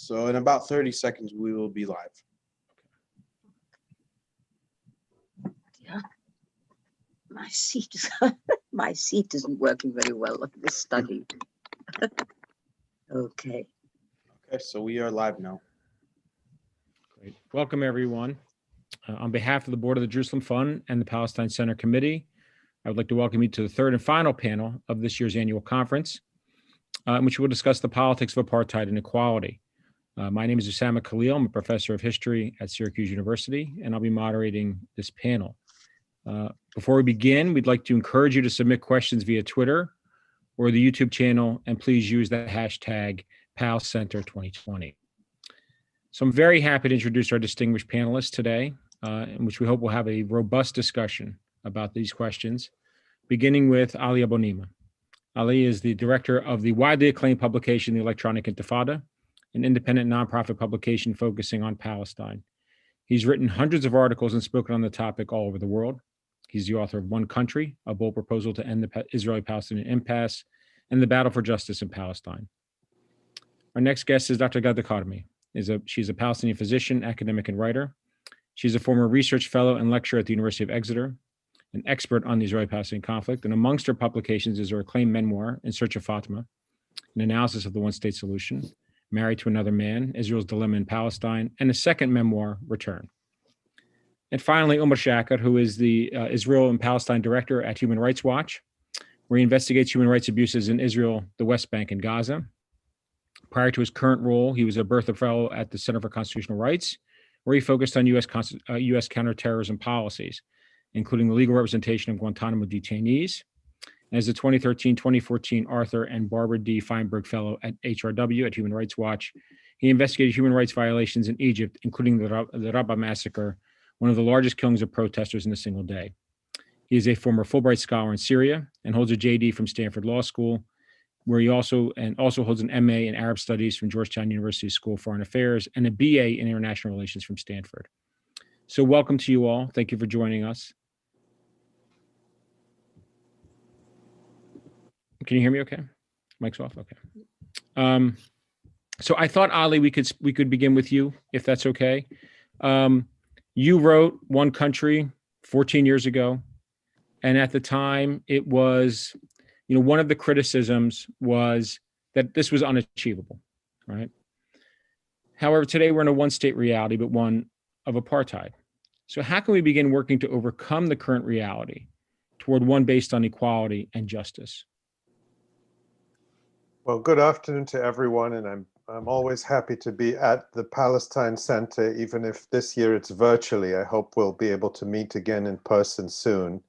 So in about 30 seconds, we will be live. Yeah. My seat isn't working very well at this study. Okay. Okay, so we are live now. Great. Welcome, everyone. On behalf of the Board of the Jerusalem Fund and the Palestine Center Committee, I would like to welcome you to the third and final panel of this year's annual conference, in which we'll discuss the politics of apartheid and equality. My name is Osamah Khalil. I'm a professor of history at Syracuse University, and I'll be moderating this panel. Before we begin, we'd like to encourage you to submit questions via Twitter or the YouTube channel, and please use the hashtag PalCenter2020. So I'm very happy to introduce our distinguished panelists today, in which we hope we'll have a robust discussion about these questions, beginning with Ali Abunimah. Ali is the director of the widely acclaimed publication, The Electronic Intifada, an independent nonprofit publication focusing on Palestine. He's written hundreds of articles and spoken on the topic all over the world. He's the author of One Country, a bold proposal to end the Israeli-Palestinian impasse, and the battle for justice in Palestine. Our next guest is Dr. Ghada Karmi. She's a Palestinian physician, academic, and writer. She's a former research fellow and lecturer at the University of Exeter, an expert on the Israeli-Palestinian conflict, and amongst her publications is her acclaimed memoir, In Search of Fatima, an analysis of the one-state solution, Married to Another Man, Israel's Dilemma in Palestine, and a second memoir, Return. And finally, Omar Shakir, who is the Israel and Palestine director at Human Rights Watch, where he investigates human rights abuses in Israel, the West Bank, and Gaza. Prior to his current role, he was a Bertha Fellow at the Center for Constitutional Rights, where he focused on U.S. counterterrorism policies, including the legal representation of Guantanamo detainees. As the 2013-2014 Arthur and Barbara D. Feinberg Fellow at HRW at Human Rights Watch, he investigated human rights violations in Egypt, including the Rabaa massacre, one of the largest killings of protesters in a single day. He is a former Fulbright scholar in Syria and holds a JD from Stanford Law School, where he also holds an MA in Arab Studies from Georgetown University School of Foreign Affairs and a BA in International Relations from Stanford. So welcome to you all. Thank you for joining us. Can you hear me okay? Mic's off, okay. So I thought, Ali, we could begin with you, if that's okay. You wrote One Country 14 years ago, and at the time it was, one of the criticisms was that this was unachievable, right? However, today we're in a one-state reality, but one of apartheid. So how can we begin working to overcome the current reality toward one based on equality and justice? Well, good afternoon to everyone, and I'm always happy to be at the Palestine Center, even if this year it's virtually. I hope we'll be able to meet again in person soon.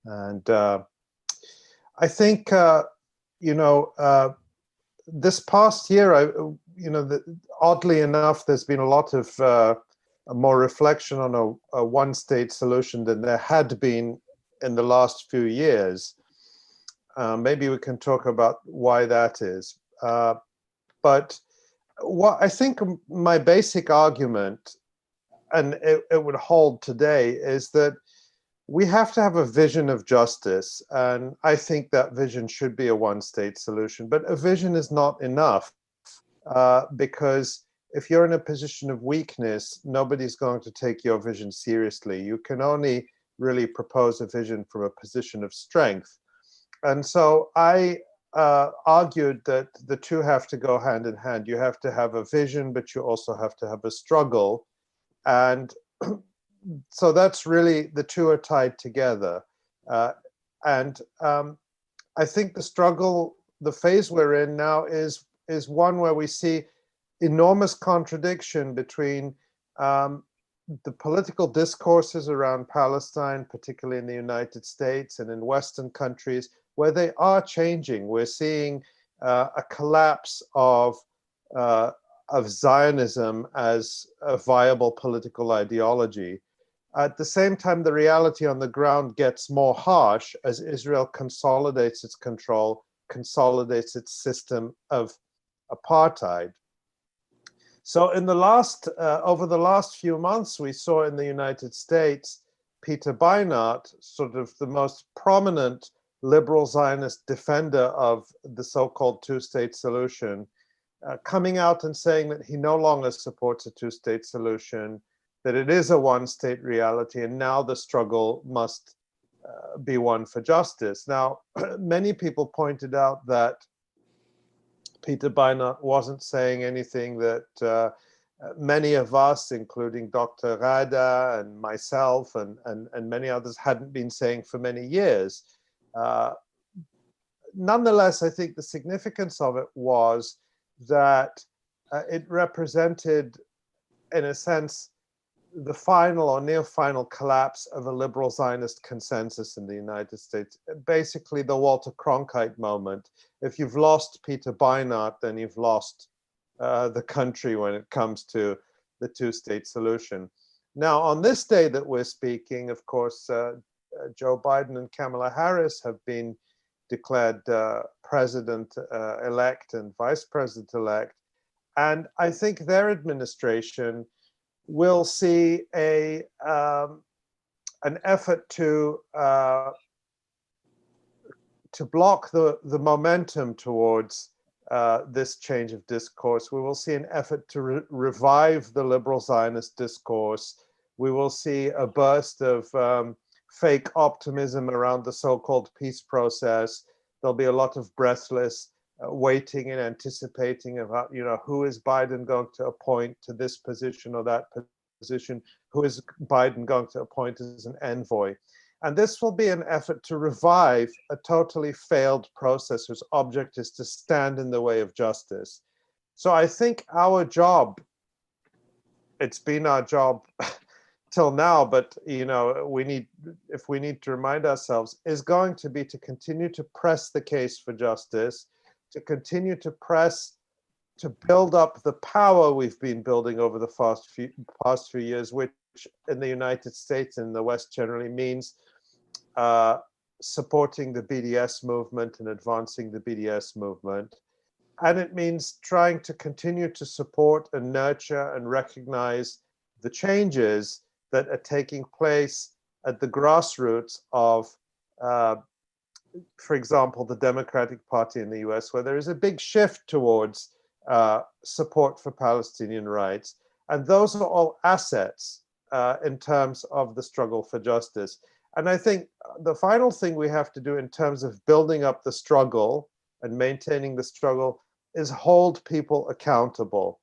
And I think, this past year, oddly enough, there's been a lot of more reflection on a one-state solution than there had been in the last few years. Maybe we can talk about why that is. But what I think my basic argument, and it would hold today, is that we have to have a vision of justice. And I think that vision should be a one-state solution. But a vision is not enough, because if you're in a position of weakness, nobody's going to take your vision seriously. You can only really propose a vision from a position of strength. And so I argued that the two have to go hand in hand. You have to have a vision, but you also have to have a struggle. And so that's really, the two are tied together. And I think the struggle, the phase we're in now is one where we see enormous contradiction between the political discourses around Palestine, particularly in the United States and in Western countries, where they are changing. We're seeing a collapse of Zionism as a viable political ideology. At the same time, the reality on the ground gets more harsh as Israel consolidates its control, consolidates its system of apartheid. So in the over the last few months, we saw in the United States, Peter Beinart, sort of the most prominent liberal Zionist defender of the so-called two-state solution, coming out and saying that he no longer supports a two-state solution, that it is a one-state reality, and now the struggle must be one for justice. Now, many people pointed out that Peter Beinart wasn't saying anything that many of us, including Dr. Ghada and myself and many others, hadn't been saying for many years. Nonetheless, I think the significance of it was that it represented, in a sense, the final or near final collapse of a liberal Zionist consensus in the United States. Basically, the Walter Cronkite moment. If you've lost Peter Beinart, then you've lost the country when it comes to the two-state solution. Now, on this day that we're speaking, of course, Joe Biden and Kamala Harris have been declared president-elect and vice president-elect. And I think their administration will see an effort to block the momentum towards this change of discourse. We will see an effort to revive the liberal Zionist discourse. We will see a burst of fake optimism around the so-called peace process. There'll be a lot of breathless waiting and anticipating about, who is Biden going to appoint to this position or that position? Who is Biden going to appoint as an envoy? And this will be an effort to revive a totally failed process whose object is to stand in the way of justice. So I think our job, it's been our job till now, but if we need to remind ourselves, is going to be to continue to press the case for justice, to continue to press, to build up the power we've been building over the past few years, which in the United States and the West generally means supporting the BDS movement and advancing the BDS movement. And it means trying to continue to support and nurture and recognize the changes that are taking place at the grassroots of, for example, the Democratic Party in the US, where there is a big shift towards support for Palestinian rights. And those are all assets in terms of the struggle for justice. And I think the final thing we have to do in terms of building up the struggle and maintaining the struggle is hold people accountable.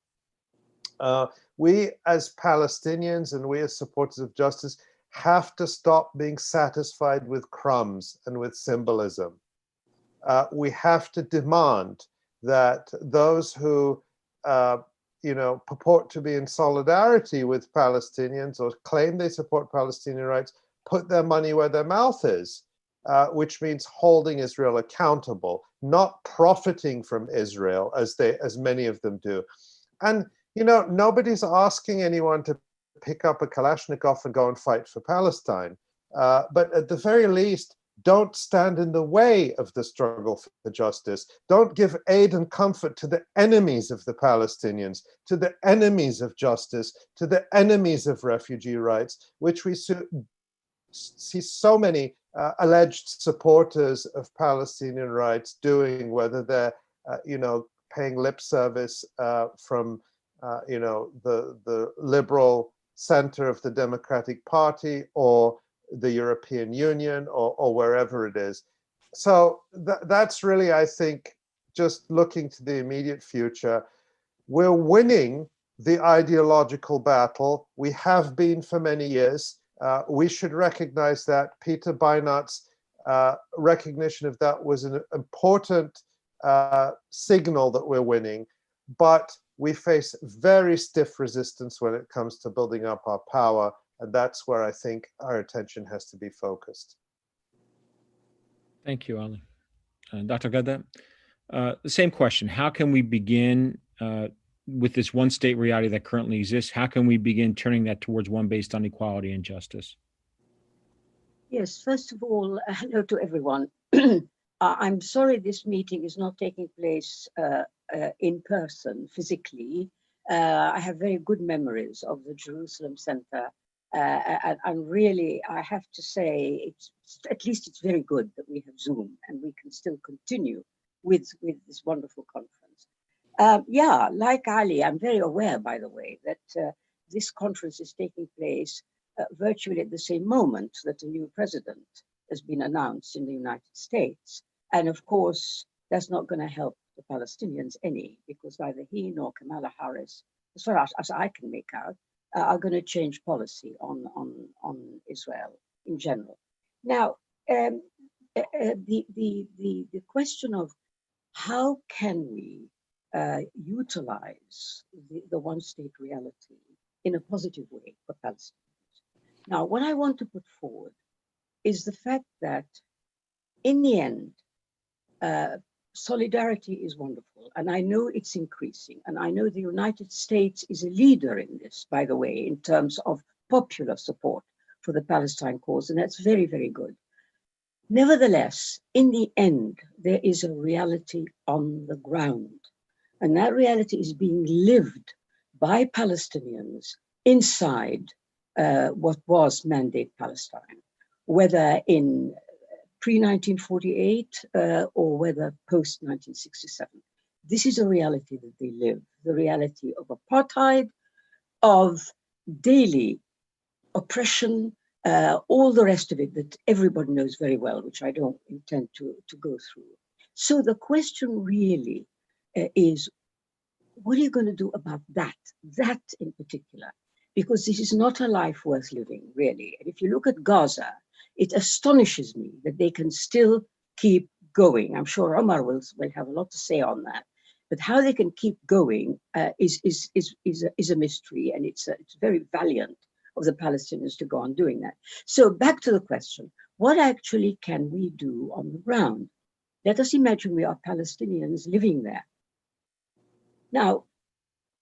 We as Palestinians and we as supporters of justice have to stop being satisfied with crumbs and with symbolism. We have to demand that those who purport to be in solidarity with Palestinians or claim they support Palestinian rights put their money where their mouth is, which means holding Israel accountable, not profiting from Israel as many of them do. And nobody's asking anyone to pick up a Kalashnikov and go and fight for Palestine. But at the very least, don't stand in the way of the struggle for justice. Don't give aid and comfort to the enemies of the Palestinians, to the enemies of justice, to the enemies of refugee rights, which we see so many alleged supporters of Palestinian rights doing, whether they're, paying lip service from the liberal center of the Democratic Party or the European Union or wherever it is. So that's really, I think, just looking to the immediate future. We're winning the ideological battle. We have been for many years. We should recognize that. Peter Beinart's recognition of that was an important signal that we're winning, but we face very stiff resistance when it comes to building up our power, and that's where I think our attention has to be focused. Thank you, Ali. Dr. Ghada, the same question. How can we begin with this one state reality that currently exists? How can we begin turning that towards one based on equality and justice? Yes, first of all, hello to everyone. I'm sorry this meeting is not taking place in person, physically. I have very good memories of the Jerusalem Center. And really, I have to say, at least it's very good that we have Zoom and we can still continue with this wonderful conference. Yeah, like Ali, I'm very aware, by the way, that this conference is taking place virtually at the same moment that a new president has been announced in the United States. And of course, that's not going to help the Palestinians any, because neither he nor Kamala Harris, as far as I can make out, are going to change policy on Israel in general. Now, the question of how can we utilize the one-state reality in a positive way for Palestinians. Now, what I want to put forward is the fact that in the end, solidarity is wonderful, and I know it's increasing, and I know the United States is a leader in this, by the way, in terms of popular support for the Palestine cause, and that's very, very good. Nevertheless, in the end, there is a reality on the ground. And that reality is being lived by Palestinians inside what was Mandate Palestine, whether in pre-1948 or whether post-1967. This is a reality that they live, the reality of apartheid, of daily oppression, all the rest of it that everybody knows very well, which I don't intend to go through. So the question really is, what are you going to do about that in particular? Because this is not a life worth living, really. And if you look at Gaza, it astonishes me that they can still keep going. I'm sure Omar will have a lot to say on that. But how they can keep going is a mystery, and it's very valiant of the Palestinians to go on doing that. So back to the question, what actually can we do on the ground? Let us imagine we are Palestinians living there. Now,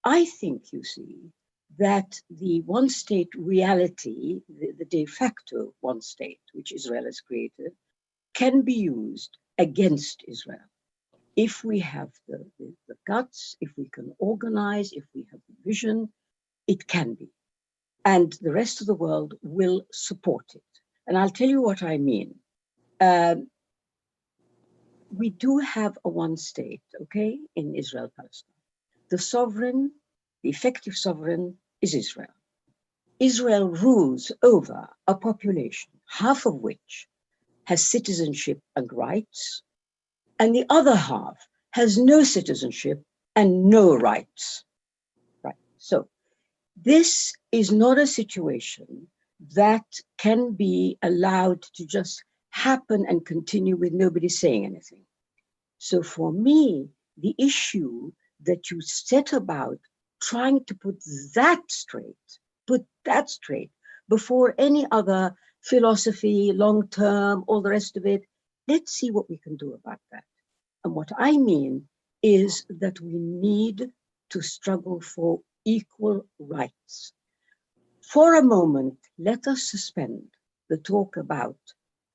I think, you see, that the one-state reality, the de facto one state, which Israel has created, can be used against Israel. If we have the guts, if we can organize, if we have the vision, it can be. And the rest of the world will support it. And I'll tell you what I mean. We do have a one state, okay, in Israel-Palestine. The sovereign, the effective sovereign is Israel. Israel rules over a population, half of which has citizenship and rights, and the other half has no citizenship and no rights. Right. So this is not a situation that can be allowed to just happen and continue with nobody saying anything. So for me, the issue that you set about trying to put that straight before any other philosophy, long-term, all the rest of it, let's see what we can do about that. And what I mean is that we need to struggle for equal rights. For a moment, let us suspend the talk about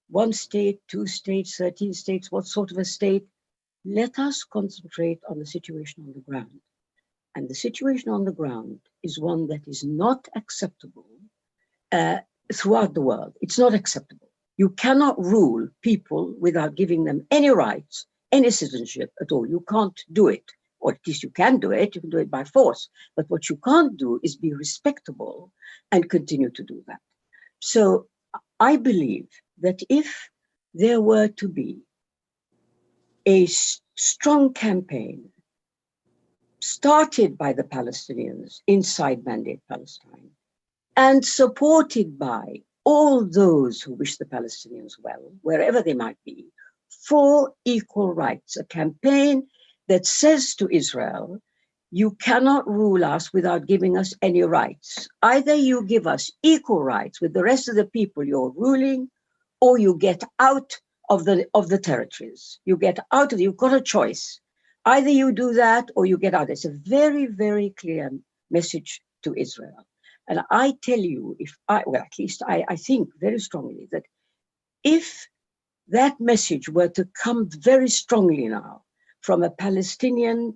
one state, two states, 13 states, what sort of a state. Let us concentrate on the situation on the ground. And the situation on the ground is one that is not acceptable throughout the world. It's not acceptable. You cannot rule people without giving them any rights, any citizenship at all. You can't do it. Or at least you can do it by force. But what you can't do is be respectable and continue to do that. So I believe that if there were to be a strong campaign started by the Palestinians inside Mandate Palestine and supported by all those who wish the Palestinians well, wherever they might be, for equal rights, a campaign that says to Israel, you cannot rule us without giving us any rights. Either you give us equal rights with the rest of the people you're ruling, or you get out of the territories. You get out of it, you've got a choice. Either you do that or you get out. It's a very, very clear message to Israel. And I tell you, at least I think very strongly that if that message were to come very strongly now from a Palestinian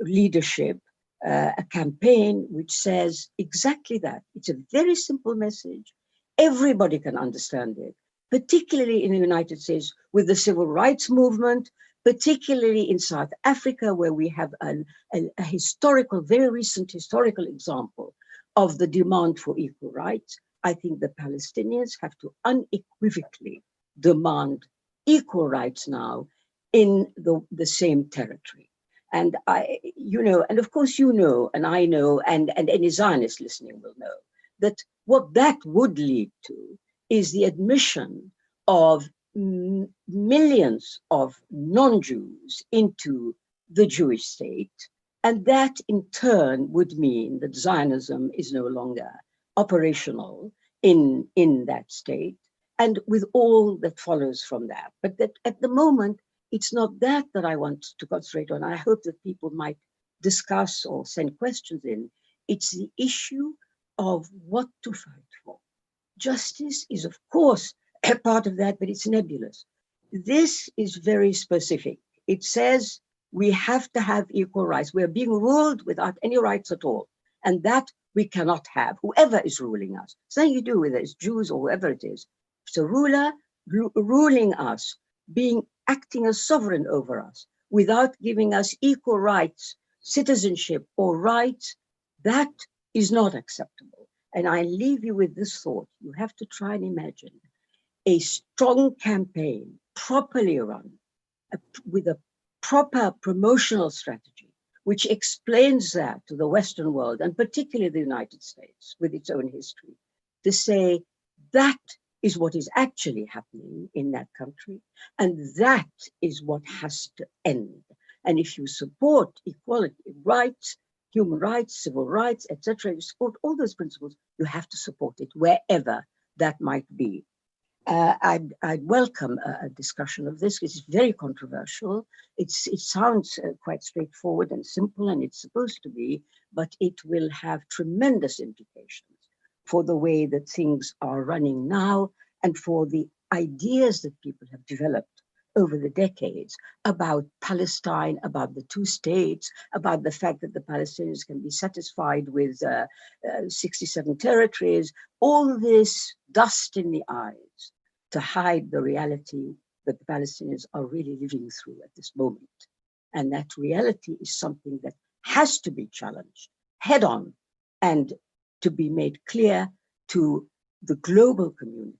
leadership, a campaign which says exactly that. It's a very simple message. Everybody can understand it, particularly in the United States with the civil rights movement, particularly in South Africa, where we have a historical, very recent historical example of the demand for equal rights. I think the Palestinians have to unequivocally demand equal rights now in the same territory. And and of course and I know, and any Zionist listening will know, that what that would lead to is the admission of millions of non-Jews into the Jewish state. And that in turn would mean that Zionism is no longer operational in that state, and with all that follows from that. But that at the moment, it's not that I want to concentrate on. I hope that people might discuss or send questions in. It's the issue of what to fight for. Justice is, of course, a part of that, but it's nebulous. This is very specific. It says we have to have equal rights. We're being ruled without any rights at all. And that we cannot have, whoever is ruling us. It's nothing to do with it, it's Jews or whoever it is. It's a ruler ruling us, acting as sovereign over us, without giving us equal rights, citizenship or rights. That is not acceptable. And I leave you with this thought. You have to try and imagine a strong campaign, properly run, with a proper promotional strategy, which explains that to the Western world, and particularly the United States, with its own history, to say that is what is actually happening in that country, and that is what has to end. And if you support equality, rights, human rights, civil rights, etc., you support all those principles, you have to support it wherever that might be. I'd welcome a discussion of this. It's very controversial. It sounds quite straightforward and simple, and it's supposed to be, but it will have tremendous implications for the way that things are running now and for the ideas that people have developed over the decades about Palestine, about the two states, about the fact that the Palestinians can be satisfied with 67 territories, all this dust in the eyes to hide the reality that the Palestinians are really living through at this moment. And that reality is something that has to be challenged head on and to be made clear to the global community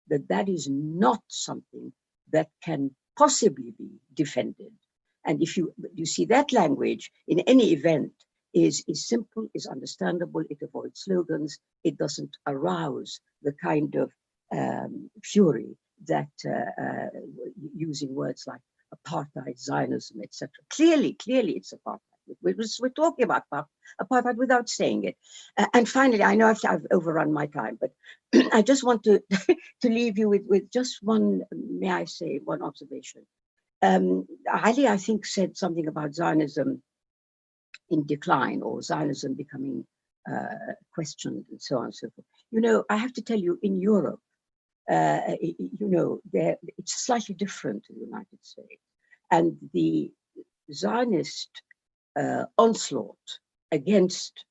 that that is not something that can possibly be defended. And if you see that language in any event is simple, is understandable, it avoids slogans, it doesn't arouse the kind of fury that using words like apartheid, Zionism, etc. Clearly it's apartheid. We're talking about apartheid without saying it. And finally, I know I've overrun my time, but I just want to leave you with just one, may I say, one observation. Ali, I think, said something about Zionism in decline or Zionism becoming questioned and so on and so forth. You know, I have to tell you, in Europe, it's slightly different in the United States. And the Zionist onslaught against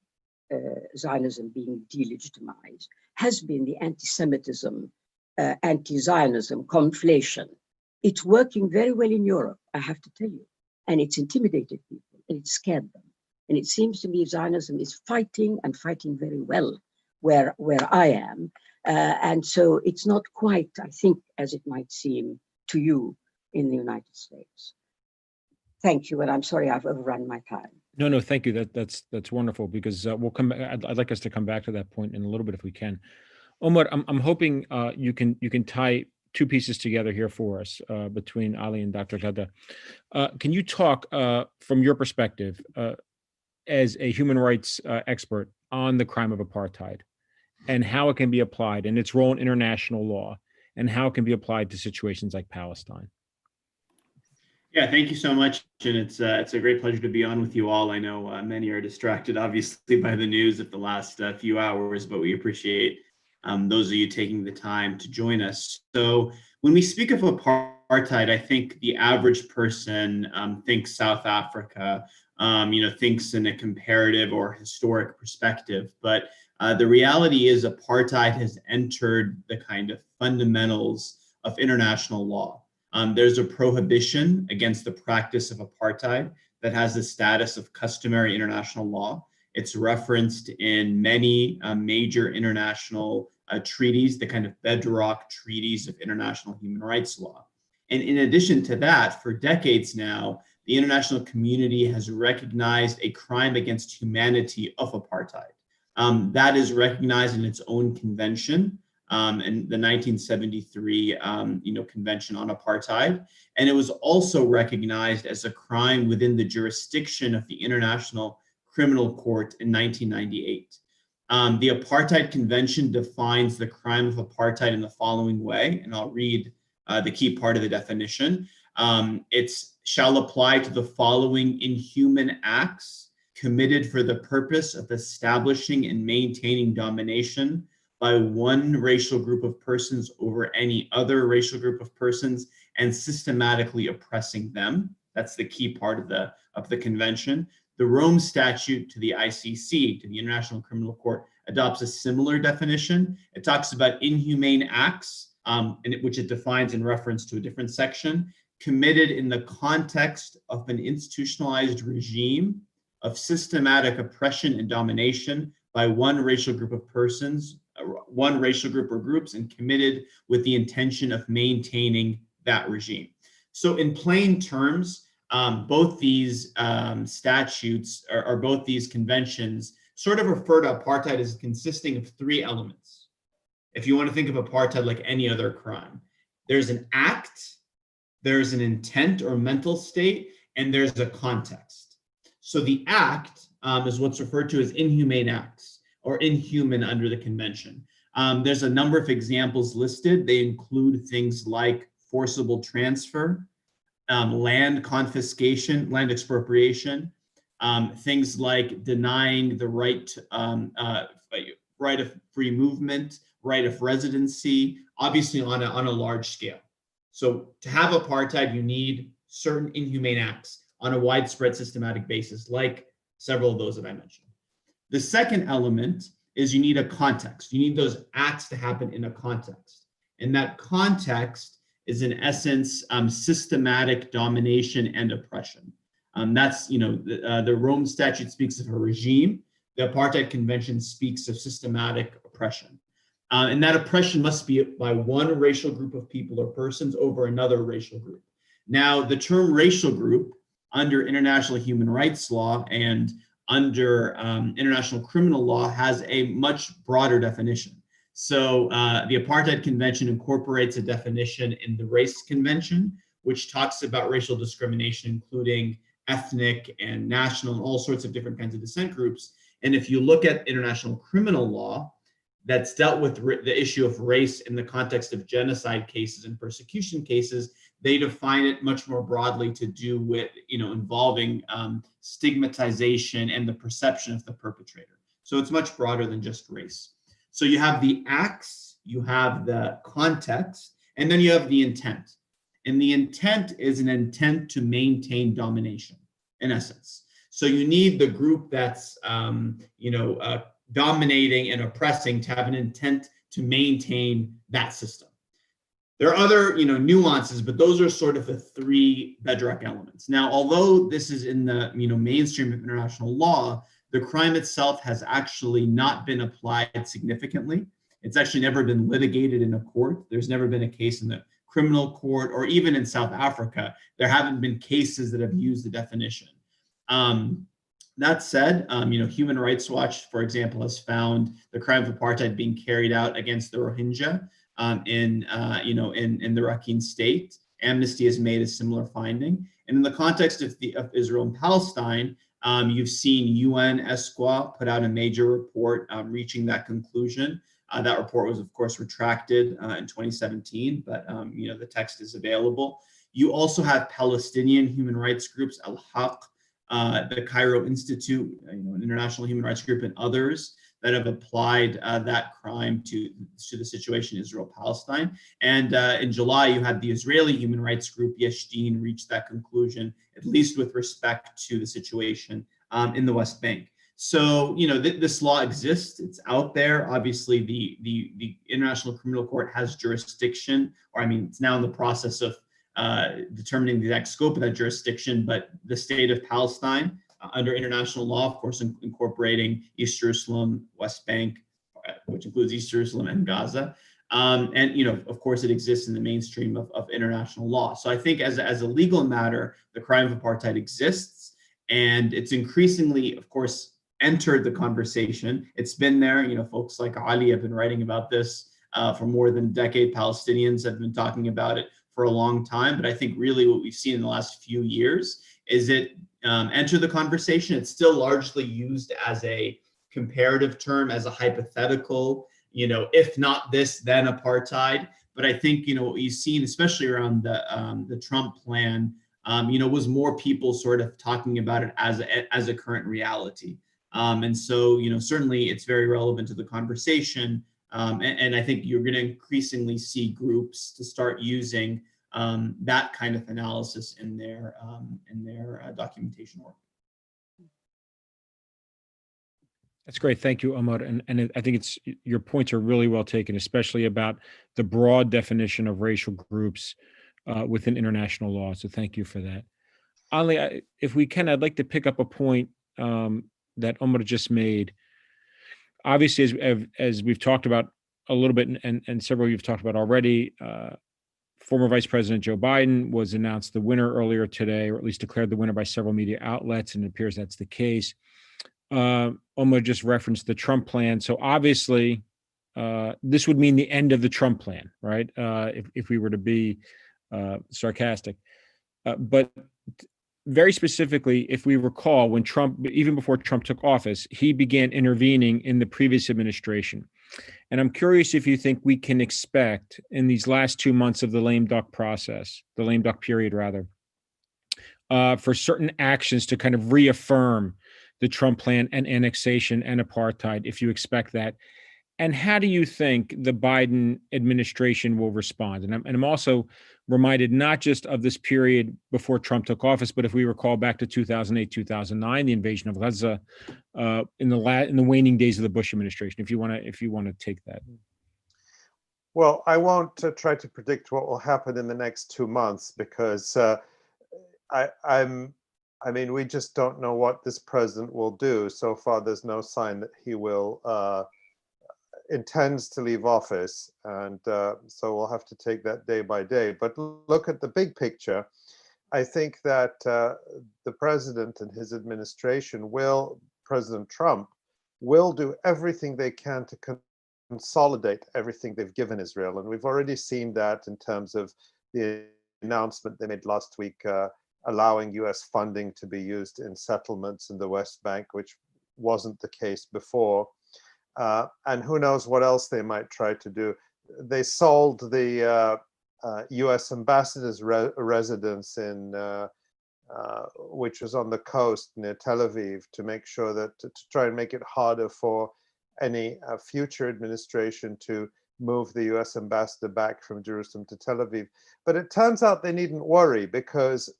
Zionism being delegitimized has been the anti-Semitism, anti-Zionism conflation. It's working very well in Europe, I have to tell you. And it's intimidated people and it scared them. And it seems to me Zionism is fighting and fighting very well where I am. And so it's not quite, I think, as it might seem to you in the United States. Thank you, and I'm sorry I've overrun my time. No, thank you. That's wonderful, because we'll come back. I'd like us to come back to that point in a little bit if we can. Omar, I'm hoping you can tie two pieces together here for us between Ali and Dr. Ghada. Can you talk from your perspective as a human rights expert on the crime of apartheid and how it can be applied and its role in international law and how it can be applied to situations like Palestine? Yeah, thank you so much. And it's a great pleasure to be on with you all. I know many are distracted, obviously, by the news of the last few hours, but we appreciate those of you taking the time to join us. So when we speak of apartheid, I think the average person thinks South Africa, thinks in a comparative or historic perspective. But the reality is apartheid has entered the kind of fundamentals of international law. There's a prohibition against the practice of apartheid that has the status of customary international law. It's referenced in many major international treaties, the kind of bedrock treaties of international human rights law. And in addition to that, for decades now, the international community has recognized a crime against humanity of apartheid. That is recognized in its own convention, in the 1973 Convention on Apartheid. And it was also recognized as a crime within the jurisdiction of the International Criminal Court in 1998. The Apartheid Convention defines the crime of apartheid in the following way, and I'll read the key part of the definition. It shall apply to the following inhuman acts committed for the purpose of establishing and maintaining domination by one racial group of persons over any other racial group of persons and systematically oppressing them. That's the key part of the convention. The Rome Statute to the ICC, to the International Criminal Court, adopts a similar definition. It talks about inhumane acts, which it defines in reference to a different section, committed in the context of an institutionalized regime of systematic oppression and domination by one racial group of persons, one racial group or groups, and committed with the intention of maintaining that regime. So in plain terms, both these statutes or both these conventions sort of refer to apartheid as consisting of three elements. If you want to think of apartheid like any other crime, there's an act, there's an intent or mental state, and there's a context. So the act is what's referred to as inhumane acts or inhuman under the convention. There's a number of examples listed. They include things like forcible transfer, land confiscation, land expropriation, things like denying the right of free movement, right of residency, obviously on a large scale. So to have apartheid, you need certain inhumane acts on a widespread systematic basis, like several of those that I mentioned. The second element is you need a context. You need those acts to happen in a context. And that context is in essence systematic domination and oppression. That's, the Rome Statute speaks of a regime. The Apartheid Convention speaks of systematic oppression. And that oppression must be by one racial group of people or persons over another racial group. Now, the term racial group under international human rights law and under international criminal law has a much broader definition. So the Apartheid Convention incorporates a definition in the Race Convention, which talks about racial discrimination, including ethnic and national and all sorts of different kinds of descent groups. And if you look at international criminal law, that's dealt with the issue of race in the context of genocide cases and persecution cases, they define it much more broadly to do with, involving stigmatization and the perception of the perpetrator. So it's much broader than just race. So you have the acts, you have the context, and then you have the intent. And the intent is an intent to maintain domination, in essence. So you need the group that's, dominating and oppressing to have an intent to maintain that system. There are other, nuances, but those are sort of the three bedrock elements. Now, although this is in the, mainstream of international law, the crime itself has actually not been applied significantly. It's actually never been litigated in a court. There's never been a case in the criminal court, or even in South Africa, there haven't been cases that have used the definition. That said, Human Rights Watch, for example, has found the crime of apartheid being carried out against the Rohingya in the Rakhine state. Amnesty has made a similar finding. And in the context of Israel and Palestine, you've seen UN ESQA put out a major report reaching that conclusion. That report was, of course, retracted in 2017, but the text is available. You also have Palestinian human rights groups, Al-Haq, the Cairo Institute, an international human rights group, and others that have applied that crime to the situation in Israel-Palestine. And in July, you had the Israeli human rights group, Yesh Din, reach that conclusion, at least with respect to the situation in the West Bank. So, this law exists, it's out there. Obviously, the International Criminal Court has jurisdiction, or it's now in the process of determining the exact scope of that jurisdiction, but the state of Palestine under international law, of course, incorporating East Jerusalem, West Bank, which includes East Jerusalem and Gaza. And, of course, it exists in the mainstream of international law. So I think as a legal matter, the crime of apartheid exists, and it's increasingly, of course, entered the conversation. It's been there. Folks like Ali have been writing about this for more than a decade. Palestinians have been talking about it for a long time. But I think really what we've seen in the last few years is it enter the conversation. It's still largely used as a comparative term, as a hypothetical, if not this, then apartheid. But I think, what you've seen, especially around the Trump plan, was more people sort of talking about it as a current reality. And so, certainly it's very relevant to the conversation. And I think you're going to increasingly see groups to start using that kind of analysis in their documentation work. That's great. Thank you, Omar. And I think your points are really well taken, especially about the broad definition of racial groups within international law. So thank you for that. Ali, if we can, I'd like to pick up a point that Omar just made. Obviously, as we've talked about a little bit, and several of you have talked about already, former Vice President Joe Biden was announced the winner earlier today, or at least declared the winner by several media outlets, and it appears that's the case. Omar just referenced the Trump plan. So obviously, this would mean the end of the Trump plan, right? If we were to be sarcastic. But very specifically, if we recall, when Trump, even before Trump took office, he began intervening in the previous administration. And I'm curious if you think we can expect in these last 2 months of the lame duck process, the lame duck period rather, for certain actions to kind of reaffirm the Trump plan and annexation and apartheid, if you expect that. And how do you think the Biden administration will respond? And I'm also reminded not just of this period before Trump took office, but if we recall back to 2008, 2009, the invasion of Gaza, in the waning days of the Bush administration. If you want to take that. Well, I won't try to predict what will happen in the next 2 months because we just don't know what this president will do. So far, there's no sign that he will intends to leave office, and so we'll have to take that day by day. But look at the big picture. I think that the president and his administration President Trump will do everything they can to consolidate everything they've given Israel. And we've already seen that in terms of the announcement they made last week, allowing US funding to be used in settlements in the West Bank, which wasn't the case before. And who knows what else they might try to do. They sold the US ambassador's residence in which was on the coast near Tel Aviv, to make sure that to try and make it harder for any future administration to move the US ambassador back from Jerusalem to Tel Aviv. But it turns out they needn't worry, because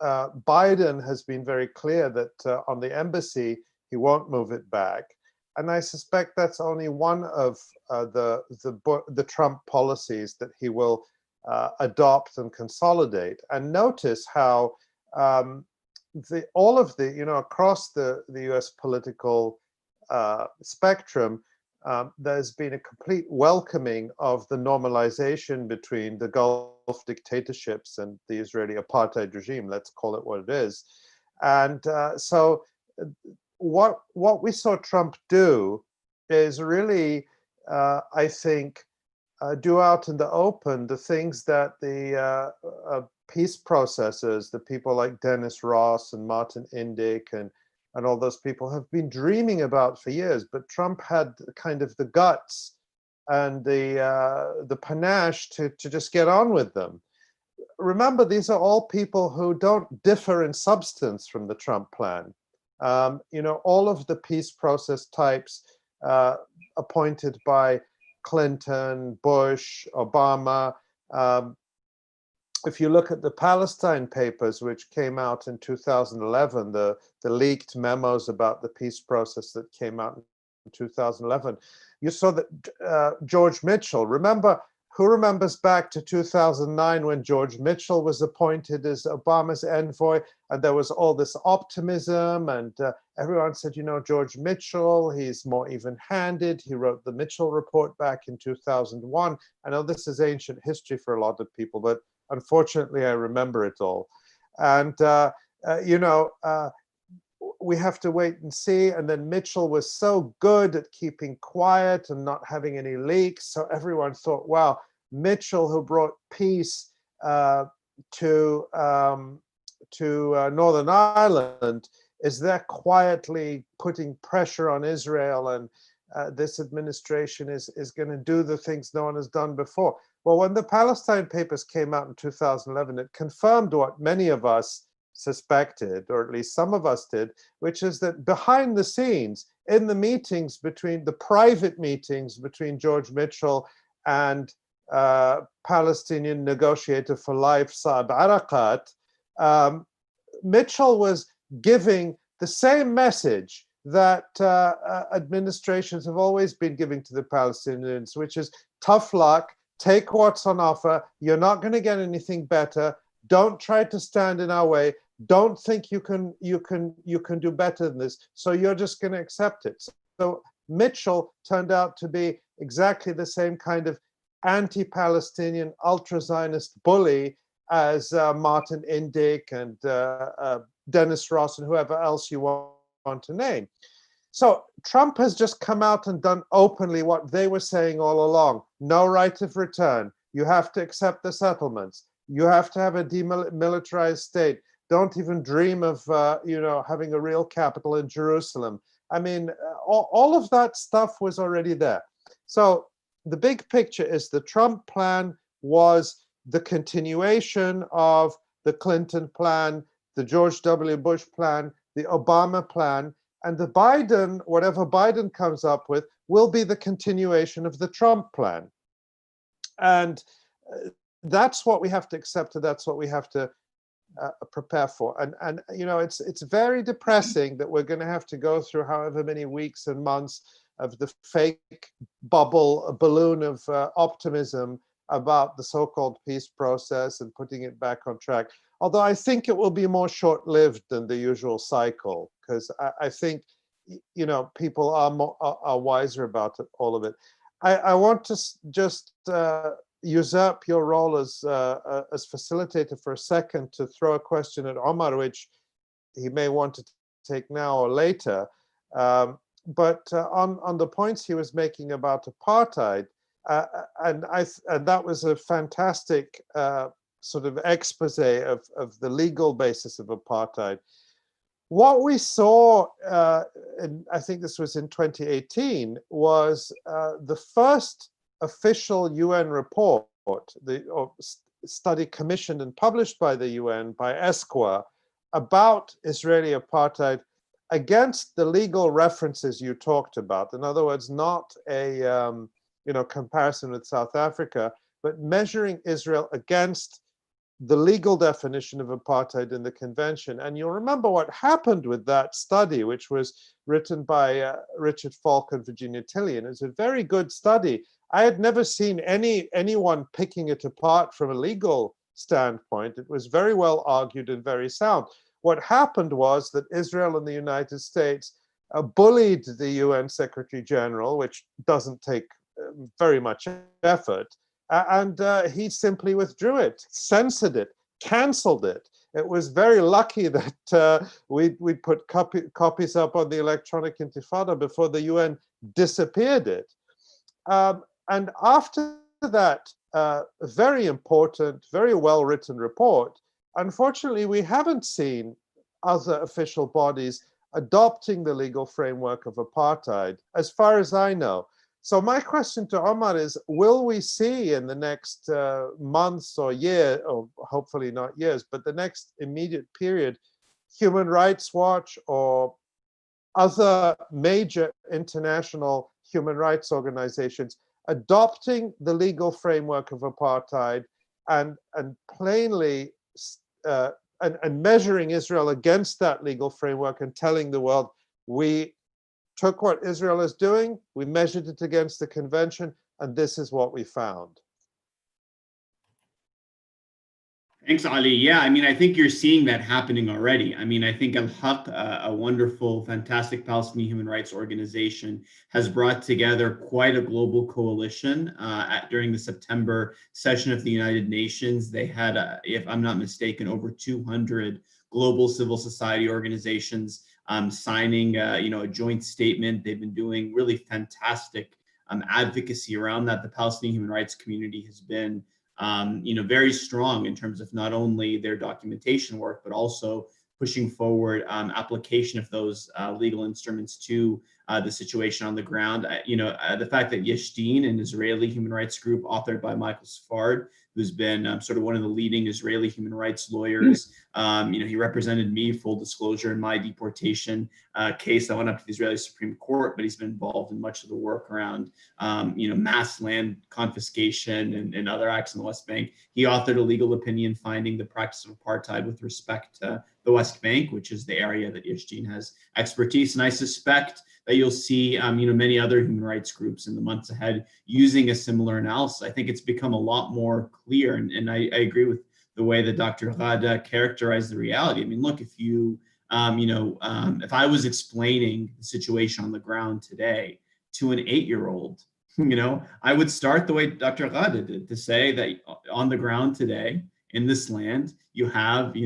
Biden has been very clear that on the embassy, he won't move it back. And I suspect that's only one of the Trump policies that he will adopt and consolidate. And notice how all of the, across the US political spectrum, there's been a complete welcoming of the normalization between the Gulf dictatorships and the Israeli apartheid regime. Let's call it what it is. And so what we saw Trump do is really, I think, do out in the open the things that the peace processors, the people like Dennis Ross and Martin Indyk and all those people have been dreaming about for years. But Trump had kind of the guts and the panache to just get on with them. Remember, these are all people who don't differ in substance from the Trump plan. All of the peace process types appointed by Clinton, Bush, Obama. If you look at the Palestine Papers, which came out in 2011, the leaked memos about the peace process that came out in 2011, you saw that George Mitchell, remember Who remembers back to 2009 when George Mitchell was appointed as Obama's envoy, and there was all this optimism, and everyone said, you know, George Mitchell, he's more even-handed. He wrote the Mitchell Report back in 2001. I know this is ancient history for a lot of people, but unfortunately, I remember it all. And, we have to wait and see. And then Mitchell was so good at keeping quiet and not having any leaks. So everyone thought, wow, Mitchell, who brought peace to Northern Ireland, is there quietly putting pressure on Israel, and this administration is going to do the things no one has done before. Well, when the Palestine Papers came out in 2011, it confirmed what many of us suspected, or at least some of us did, which is that behind the scenes, in the meetings between the private meetings between George Mitchell and Palestinian negotiator for life, Saeb Erekat, Mitchell was giving the same message that administrations have always been giving to the Palestinians, which is tough luck, take what's on offer, you're not going to get anything better, don't try to stand in our way, don't think you can do better than this, so you're just going to accept it. So Mitchell turned out to be exactly the same kind of anti-Palestinian ultra-Zionist bully as Martin Indyk and Dennis Ross and whoever else you want to name. So Trump has just come out and done openly what they were saying all along. No right of return. You have to accept the settlements. You have to have a demilitarized state. Don't even dream of having a real capital in Jerusalem. I mean, all of that stuff was already there. So the big picture is the Trump plan was the continuation of the Clinton plan, the George W. Bush plan, the Obama plan, and the Biden, whatever Biden comes up with, will be the continuation of the Trump plan. And that's what we have to accept, and that's what we have to prepare for. And it's very depressing that we're going to have to go through however many weeks and months of the fake balloon of optimism about the so-called peace process and putting it back on track. Although I think it will be more short-lived than the usual cycle, because I think people are wiser about it, all of it. I want to just usurp your role as facilitator for a second to throw a question at Omar, which he may want to take now or later. But on the points he was making about apartheid, and that was a fantastic sort of expose of the legal basis of apartheid. What we saw, and I think this was in 2018, was the first official UN report, the study commissioned and published by the UN, by ESQA, about Israeli apartheid against the legal references you talked about. In other words, not a comparison with South Africa, but measuring Israel against the legal definition of apartheid in the convention. And you'll remember what happened with that study, which was written by Richard Falk and Virginia Tilley. It's a very good study. I had never seen anyone picking it apart from a legal standpoint. It was very well argued and very sound. What happened was that Israel and the United States bullied the UN Secretary General, which doesn't take very much effort, and he simply withdrew it, censored it, canceled it. It was very lucky that we put copies up on the Electronic Intifada before the UN disappeared it. And after that very important, very well-written report, unfortunately, we haven't seen other official bodies adopting the legal framework of apartheid, as far as I know. So my question to Omar is, will we see in the next months or year, or hopefully not years, but the next immediate period, Human Rights Watch or other major international human rights organizations adopting the legal framework of apartheid and plainly and measuring Israel against that legal framework and telling the world, we took what Israel is doing, we measured it against the convention, and this is what we found? Thanks, Ali. Yeah, I mean, I think you're seeing that happening already. I mean, I think Al-Haq, a wonderful, fantastic Palestinian human rights organization, has brought together quite a global coalition during the September session of the United Nations. They had, if I'm not mistaken, over 200 global civil society organizations signing, a joint statement. They've been doing really fantastic advocacy around that. The Palestinian human rights community has been very strong in terms of not only their documentation work, but also pushing forward application of those legal instruments to the situation on the ground. The fact that Yesh Din, an Israeli human rights group authored by Michael Sfard, who's been sort of one of the leading Israeli human rights lawyers. He represented me, full disclosure, in my deportation case. I went up to the Israeli Supreme Court, but he's been involved in much of the work around, mass land confiscation and other acts in the West Bank. He authored a legal opinion finding the practice of apartheid with respect to the West Bank, which is the area that Yesh Din has expertise. And I suspect that you'll see, many other human rights groups in the months ahead using a similar analysis. I think it's become a lot more clear, and I agree with the way that Dr. Ghada characterized the reality. I mean, look, if you, if I was explaining the situation on the ground today to an 8-year-old, I would start the way Dr. Ghada did, to say that on the ground today in this land, you have,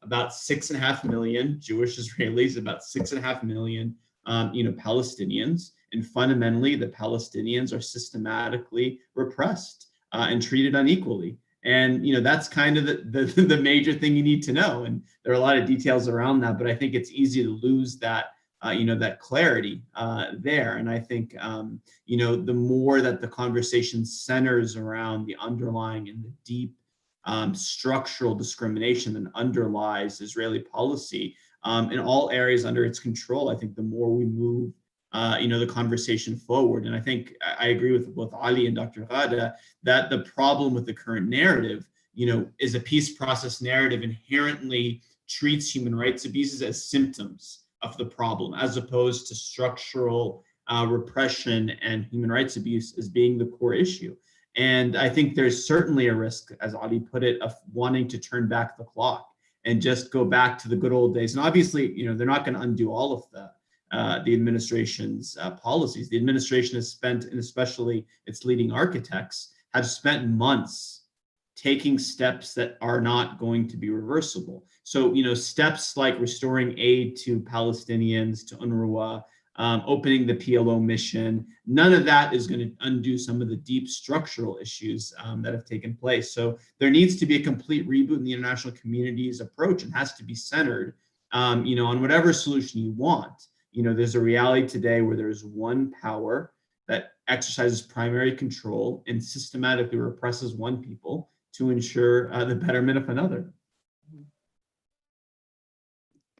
about 6.5 million Jewish Israelis, about 6.5 million Palestinians, and fundamentally the Palestinians are systematically repressed and treated unequally. And that's kind of the major thing you need to know. And there are a lot of details around that, but I think it's easy to lose that that clarity there. And I think the more that the conversation centers around the underlying and the deep structural discrimination that underlies Israeli policy in all areas under its control, I think the more we move, the conversation forward. And I think I agree with both Ali and Dr. Ghada that the problem with the current narrative, is a peace process narrative inherently treats human rights abuses as symptoms of the problem, as opposed to structural repression and human rights abuse as being the core issue. And I think there's certainly a risk, as Ali put it, of wanting to turn back the clock and just go back to the good old days. And obviously, they're not going to undo all of the administration's policies. The administration has spent, and especially its leading architects, have spent months taking steps that are not going to be reversible. So, steps like restoring aid to Palestinians, to UNRWA, opening the PLO mission, none of that is going to undo some of the deep structural issues that have taken place. So there needs to be a complete reboot in the international community's approach, and has to be centered, on whatever solution you want. There's a reality today where there's one power that exercises primary control and systematically represses one people to ensure the betterment of another.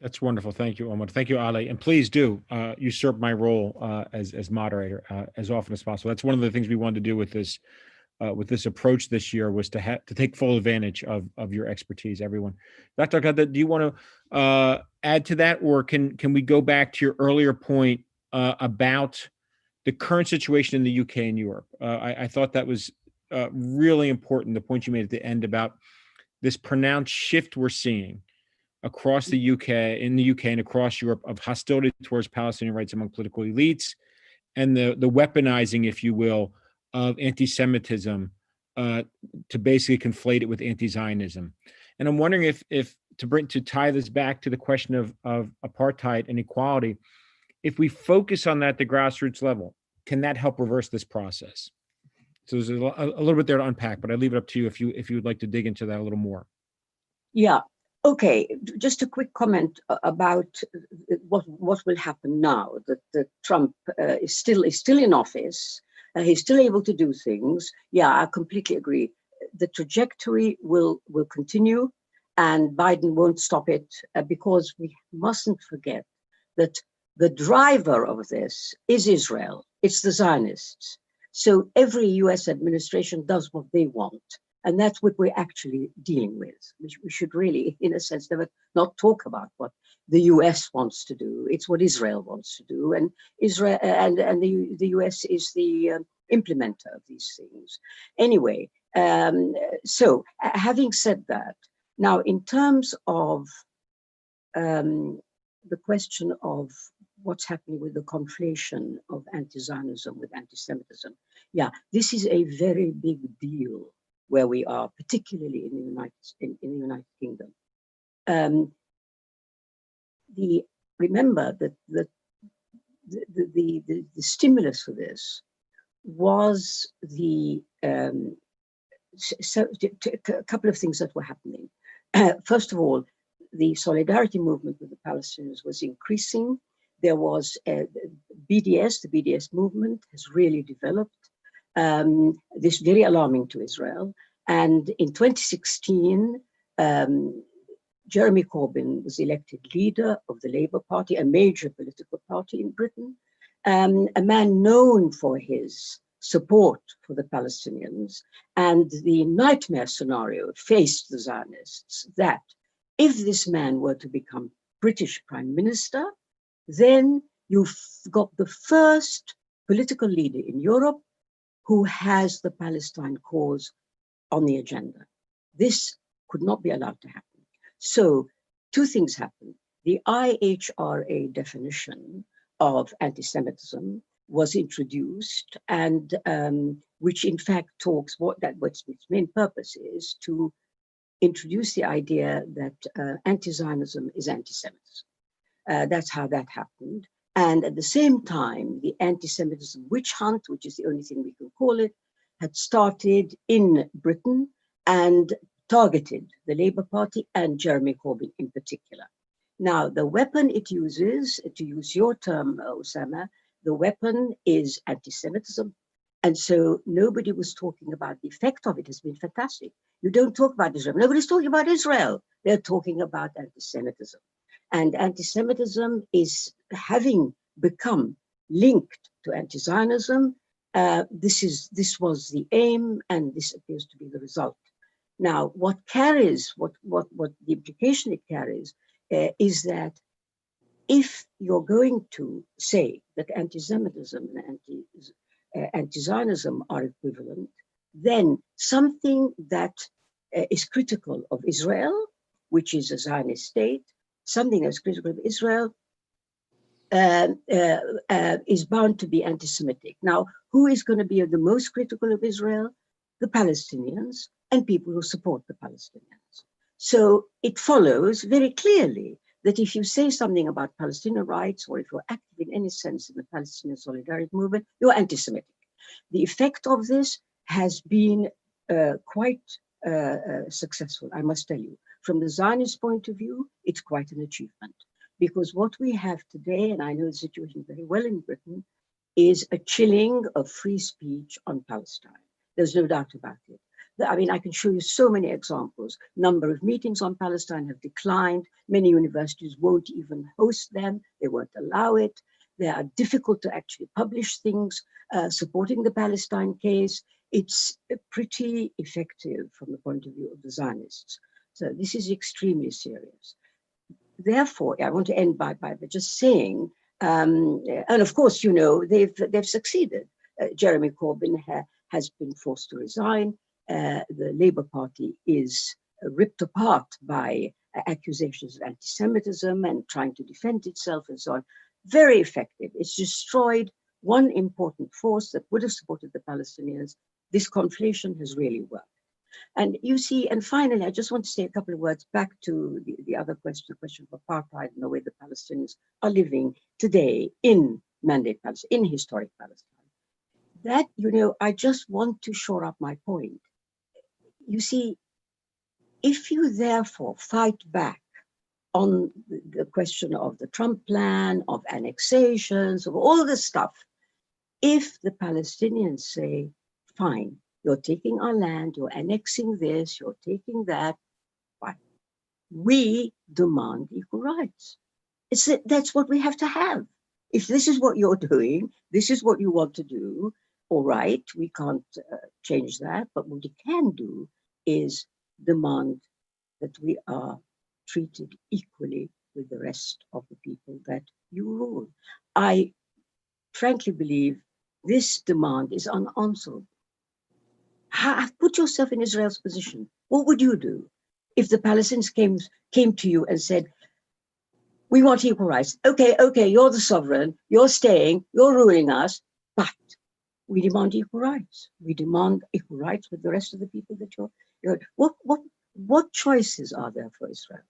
That's wonderful. Thank you, Omar. Thank you, Ali. And please do usurp my role as moderator as often as possible. That's one of the things we wanted to do with this approach this year, was to take full advantage of your expertise, everyone. Dr. Ghada, do you want to add to that, or can we go back to your earlier point about the current situation in the UK and Europe? I thought that was really important, the point you made at the end about this pronounced shift we're seeing across the UK, and across Europe, of hostility towards Palestinian rights among political elites, and the weaponizing, if you will, of anti-Semitism to basically conflate it with anti-Zionism. And I'm wondering if to tie this back to the question of apartheid and equality, if we focus on that at the grassroots level, can that help reverse this process? So there's a little bit there to unpack, but I leave it up to you if you would like to dig into that a little more. Yeah. Okay, just a quick comment about what will happen now that Trump is still in office. He's still able to do things. Yeah, I completely agree. The trajectory will continue, and Biden won't stop it, because we mustn't forget that the driver of this is Israel. It's the Zionists. So every US administration does what they want. And that's what we're actually dealing with. We should really, in a sense, not talk about what the US wants to do. It's what Israel wants to do. And Israel and the US is the implementer of these things. Anyway, so having said that, Now, in terms of the question of what's happening with the conflation of anti-Zionism with anti-Semitism, yeah, this is a very big deal where we are, particularly in the United Kingdom. Remember that the stimulus for this was a couple of things that were happening. First of all, the solidarity movement with the Palestinians was increasing. There was the BDS movement has really developed. This very alarming to Israel. And in 2016, Jeremy Corbyn was elected leader of the Labour Party, a major political party in Britain, a man known for his support for the Palestinians. And the nightmare scenario faced the Zionists that if this man were to become British Prime Minister, then you've got the first political leader in Europe who has the Palestine cause on the agenda. This could not be allowed to happen. So two things happened. The IHRA definition of anti-Semitism was introduced, and which in fact talks what's its main purpose is to introduce the idea that anti-Zionism is anti-Semitism. That's how that happened. And at the same time, the anti-Semitism witch hunt, which is the only thing we can call it, had started in Britain and targeted the Labour Party and Jeremy Corbyn in particular. Now, the weapon it uses, to use your term, Osamah, the weapon is anti-Semitism. And so nobody was talking about the effect of it. Has been fantastic. You don't talk about Israel. Nobody's talking about Israel. They're talking about anti-Semitism. And anti-Semitism is having become linked to anti-Zionism. This was the aim, and this appears to be the result. Now, what the implication it carries is that if you're going to say that anti-Semitism and anti-Zionism are equivalent, then something that is critical of Israel, which is a Zionist state, something that's critical of Israel is bound to be anti-Semitic. Now, who is going to be the most critical of Israel? The Palestinians and people who support the Palestinians. So it follows very clearly that if you say something about Palestinian rights, or if you're active in any sense in the Palestinian solidarity movement, you're anti-Semitic. The effect of this has been quite successful, I must tell you. From the Zionist point of view, it's quite an achievement. Because what we have today, and I know the situation very well in Britain, is a chilling of free speech on Palestine. There's no doubt about it. I mean, I can show you so many examples. Number of meetings on Palestine have declined. Many universities won't even host them. They won't allow it. They are difficult to actually publish things supporting the Palestine case. It's pretty effective from the point of view of the Zionists. So this is extremely serious. Therefore, I want to end by just saying, and of course, you know, they've succeeded. Jeremy Corbyn has been forced to resign. The Labour Party is ripped apart by accusations of anti-Semitism and trying to defend itself and so on. Very effective. It's destroyed one important force that would have supported the Palestinians. This conflation has really worked. And you see, and finally, I just want to say a couple of words back to the other question, the question of apartheid and the way the Palestinians are living today in Mandate Palestine, in historic Palestine. That, you know, I just want to shore up my point. You see, if you therefore fight back on the question of the Trump plan, of annexations, of all this stuff, if the Palestinians say, fine, you're taking our land, you're annexing this, you're taking that, fine. We demand equal rights. That's what we have to have. If this is what you're doing, this is what you want to do, all right, we can't change that, but what we can do is demand that we are treated equally with the rest of the people that you rule. I frankly believe this demand is unanswerable. Put yourself in Israel's position. What would you do? if the Palestinians came to you and said, we want equal rights. Okay, you're the sovereign, you're staying, you're ruling us, but we demand equal rights. We demand equal rights with the rest of the people that you're what choices are there for Israel?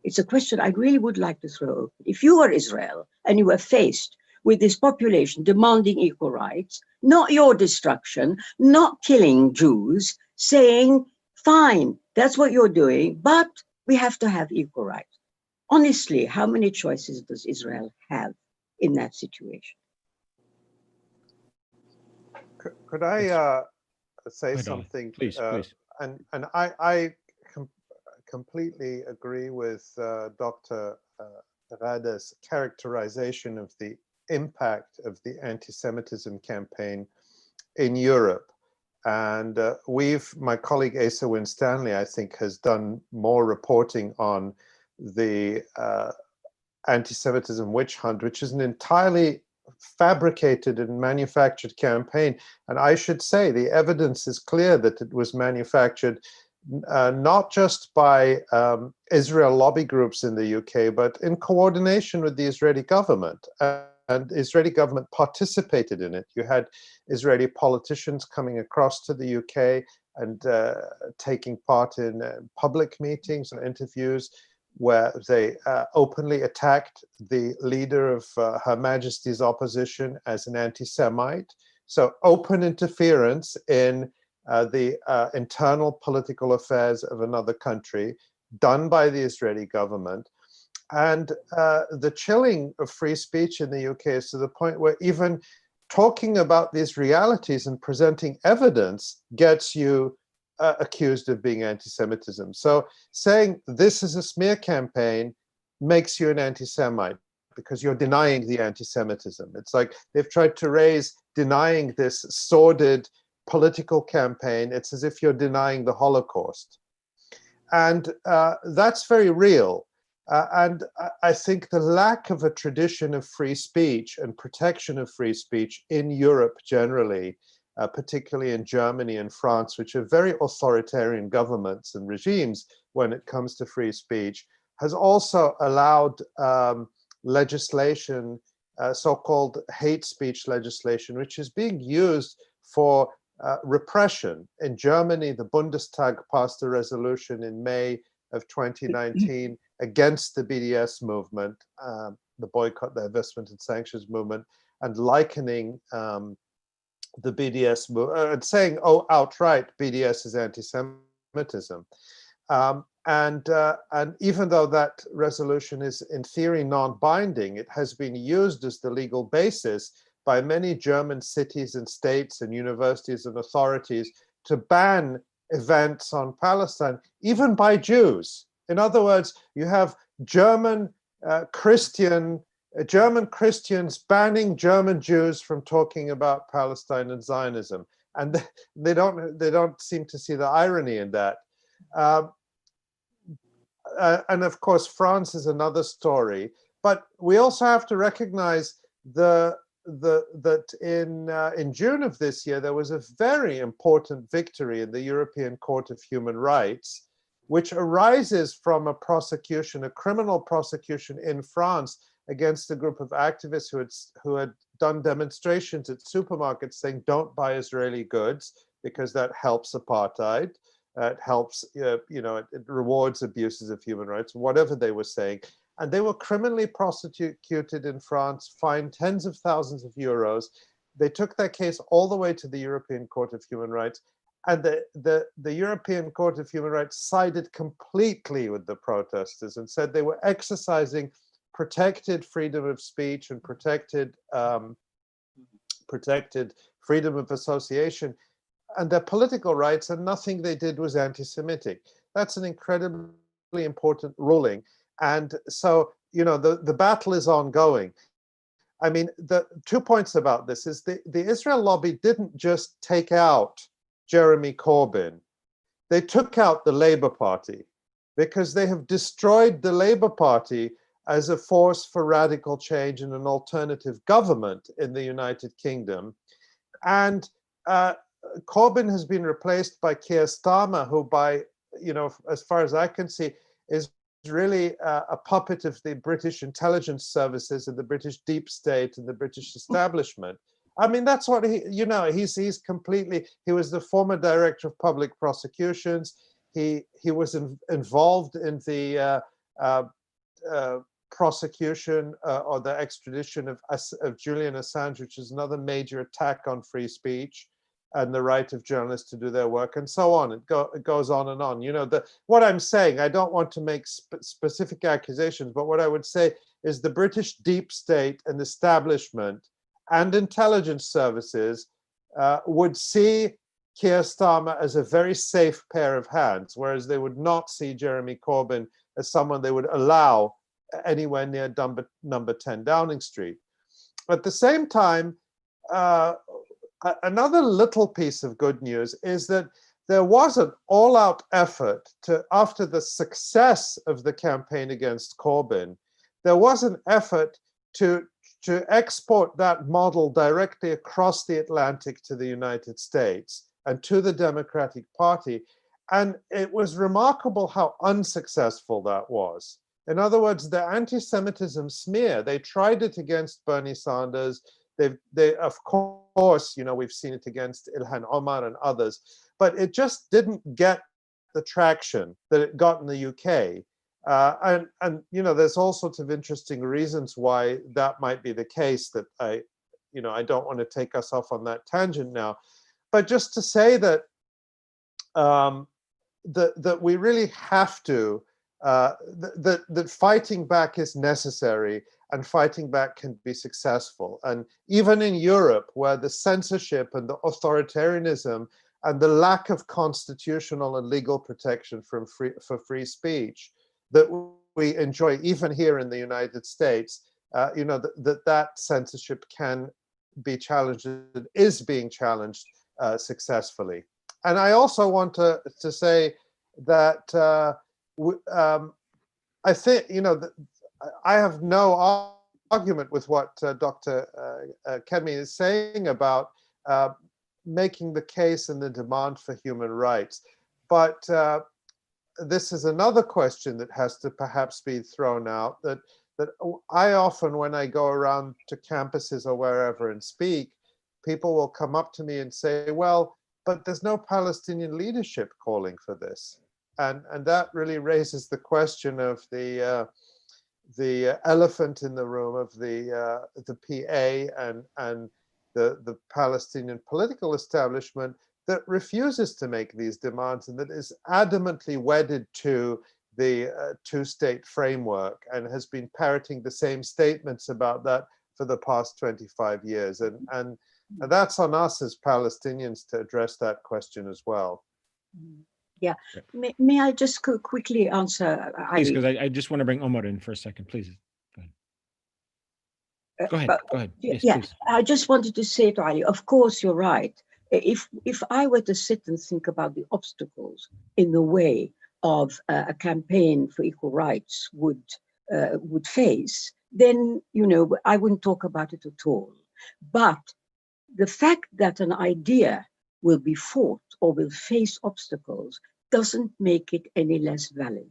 It's a question I really would like to throw open. If you were Israel and you were faced with this population demanding equal rights, not your destruction, not killing Jews, saying, fine, that's what you're doing, but we have to have equal rights. Honestly, how many choices does Israel have in that situation? Could I say Right on. something? Please, please. And I completely agree with Dr. Ghada's characterization of the impact of the anti-Semitism campaign in Europe. And my colleague Asa Winstanley, I think, has done more reporting on the anti-Semitism witch hunt, which is an entirely fabricated and manufactured campaign. And I should say the evidence is clear that it was manufactured not just by Israel lobby groups in the UK, but in coordination with the Israeli government. And the Israeli government participated in it. You had Israeli politicians coming across to the UK and taking part in public meetings and interviews where they openly attacked the leader of Her Majesty's opposition as an anti-Semite. So open interference in the internal political affairs of another country done by the Israeli government. And the chilling of free speech in the UK is to the point where even talking about these realities and presenting evidence gets you accused of being anti-Semitism. So saying this is a smear campaign makes you an anti-Semite because you're denying the anti-Semitism. It's like they've tried to raise denying this sordid political campaign. It's as if you're denying the Holocaust. And that's very real. And I think the lack of a tradition of free speech and protection of free speech in Europe generally, particularly in Germany and France, which are very authoritarian governments and regimes when it comes to free speech, has also allowed legislation, so-called hate speech legislation, which is being used for repression. In Germany, the Bundestag passed a resolution in May of 2019 against the BDS movement, the boycott, divestment and sanctions movement, and likening the BDS and saying, oh, outright, BDS is anti-Semitism. And even though that resolution is in theory non-binding, it has been used as the legal basis by many German cities and states and universities and authorities to ban events on Palestine, even by Jews. In other words, you have German Christians banning German Jews from talking about Palestine and Zionism, and they don't seem to see the irony in that. And of course, France is another story. But we also have to recognize that in June of this year, there was a very important victory in the European Court of Human Rights, which arises from a prosecution, a criminal prosecution in France against a group of activists who had done demonstrations at supermarkets saying, don't buy Israeli goods because that helps apartheid. It helps, it rewards abuses of human rights, whatever they were saying. And they were criminally prosecuted in France, fined tens of thousands of euros. They took their case all the way to the European Court of Human Rights. And the European Court of Human Rights sided completely with the protesters and said they were exercising protected freedom of speech and protected freedom of association and their political rights, and nothing they did was anti-Semitic. That's an incredibly important ruling. And so, the battle is ongoing. I mean, the 2 points about this is the Israel lobby didn't just take out Jeremy Corbyn. They took out the Labour Party because they have destroyed the Labour Party as a force for radical change and an alternative government in the United Kingdom. And Corbyn has been replaced by Keir Starmer, who by as far as I can see, is really a puppet of the British intelligence services and the British deep state and the British establishment. I mean, that's what he's completely, he was the former director of public prosecutions. He was involved in the prosecution or the extradition of Julian Assange, which is another major attack on free speech and the right of journalists to do their work, and so on. It goes on and on. What I'm saying, I don't want to make specific accusations, but what I would say is the British deep state and establishment and intelligence services would see Keir Starmer as a very safe pair of hands, whereas they would not see Jeremy Corbyn as someone they would allow anywhere near number 10 Downing Street. At the same time, another little piece of good news is that there was an all-out effort to, after the success of the campaign against Corbyn, there was an effort to export that model directly across the Atlantic to the United States and to the Democratic Party. And it was remarkable how unsuccessful that was. In other words, the anti-Semitism smear, they tried it against Bernie Sanders. They of course, we've seen it against Ilhan Omar and others, but it just didn't get the traction that it got in the UK. And there's all sorts of interesting reasons why that might be the case that I don't want to take us off on that tangent now, but just to say that that we really have to, that fighting back is necessary and fighting back can be successful. And even in Europe, where the censorship and the authoritarianism and the lack of constitutional and legal protection for free speech that we enjoy, even here in the United States, that censorship can be challenged, it is being challenged successfully. And I also want to say that I think, I have no argument with what Dr. Karmi is saying about making the case and the demand for human rights. But this is another question that has to perhaps be thrown out, that I often, when I go around to campuses or wherever and speak, people will come up to me and say, well, but there's no Palestinian leadership calling for this. And that really raises the question of the elephant in the room of the PA and the Palestinian political establishment that refuses to make these demands and that is adamantly wedded to the two-state framework and has been parroting the same statements about that for the past 25 years. And that's on us as Palestinians to address that question as well. Yeah, may I just quickly answer? Please, because I just want to bring Omar in for a second, please. Go ahead. Go ahead. Yes, yeah, please. I just wanted to say to Ali, of course, you're right. If I were to sit and think about the obstacles in the way of a campaign for equal rights would face, then, I wouldn't talk about it at all. But the fact that an idea will be fought or will face obstacles doesn't make it any less valid.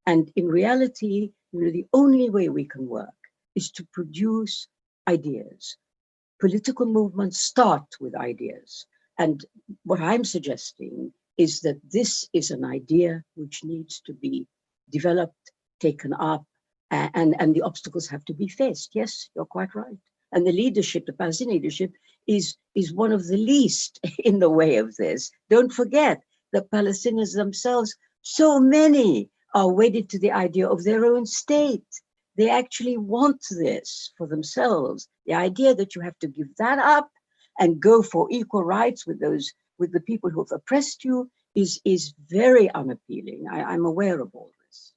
And in reality, the only way we can work is to produce ideas. Political movements start with ideas. And what I'm suggesting is that this is an idea which needs to be developed, taken up, and the obstacles have to be faced. Yes, you're quite right. And the leadership, the Palestinian leadership, is one of the least in the way of this. Don't forget that Palestinians themselves, so many are wedded to the idea of their own state. They actually want this for themselves. The idea that you have to give that up and go for equal rights with the people who have oppressed you is very unappealing. I'm aware of all this.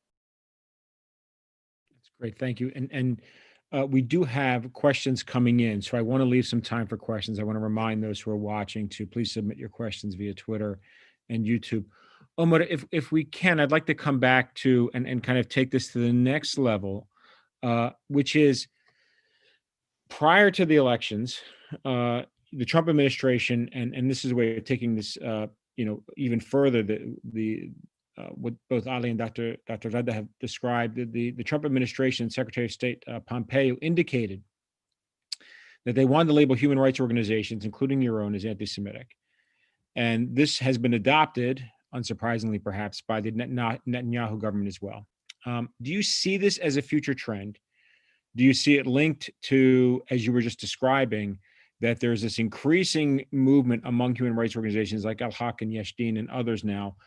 That's great, thank you. And we do have questions coming in, so I want to leave some time for questions. I want to remind those who are watching to please submit your questions via Twitter and YouTube. Omar, if we can, I'd like to come back to and kind of take this to the next level, which is prior to the elections, the Trump administration, and this is a way of taking this, even further, the what both Ali and Dr. Ghada have described. The Trump administration, Secretary of State Pompeo indicated that they wanted to label human rights organizations, including your own, as anti-Semitic. And this has been adopted, unsurprisingly perhaps, by the Netanyahu government as well. Do you see this as a future trend? Do you see it linked to, as you were just describing, that there's this increasing movement among human rights organizations like Al-Haq and Yesh Din and others now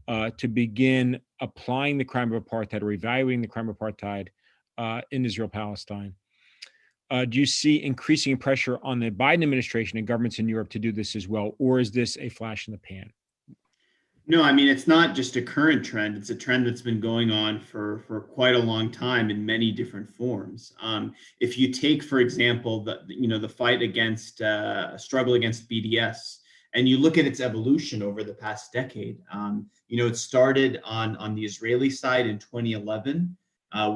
to begin applying the crime of apartheid or evaluating the crime of apartheid in Israel-Palestine? Do you see increasing pressure on the Biden administration and governments in Europe to do this as well, or is this a flash in the pan? No, I mean, it's not just a current trend. It's a trend that's been going on for quite a long time in many different forms. If you take, for example, the fight against struggle against BDS, and you look at its evolution over the past decade, it started on the Israeli side in 2011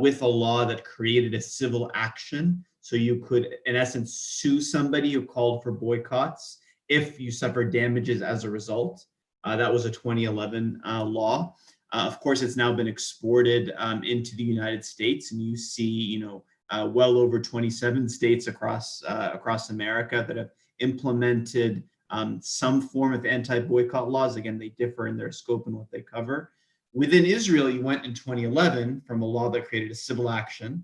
with a law that created a civil action. So you could, in essence, sue somebody who called for boycotts if you suffered damages as a result. That was a 2011 law. Of course, it's now been exported into the United States, and you see, well over 27 states across America that have implemented some form of anti-boycott laws. Again, they differ in their scope and what they cover. Within Israel, you went in 2011 from a law that created a civil action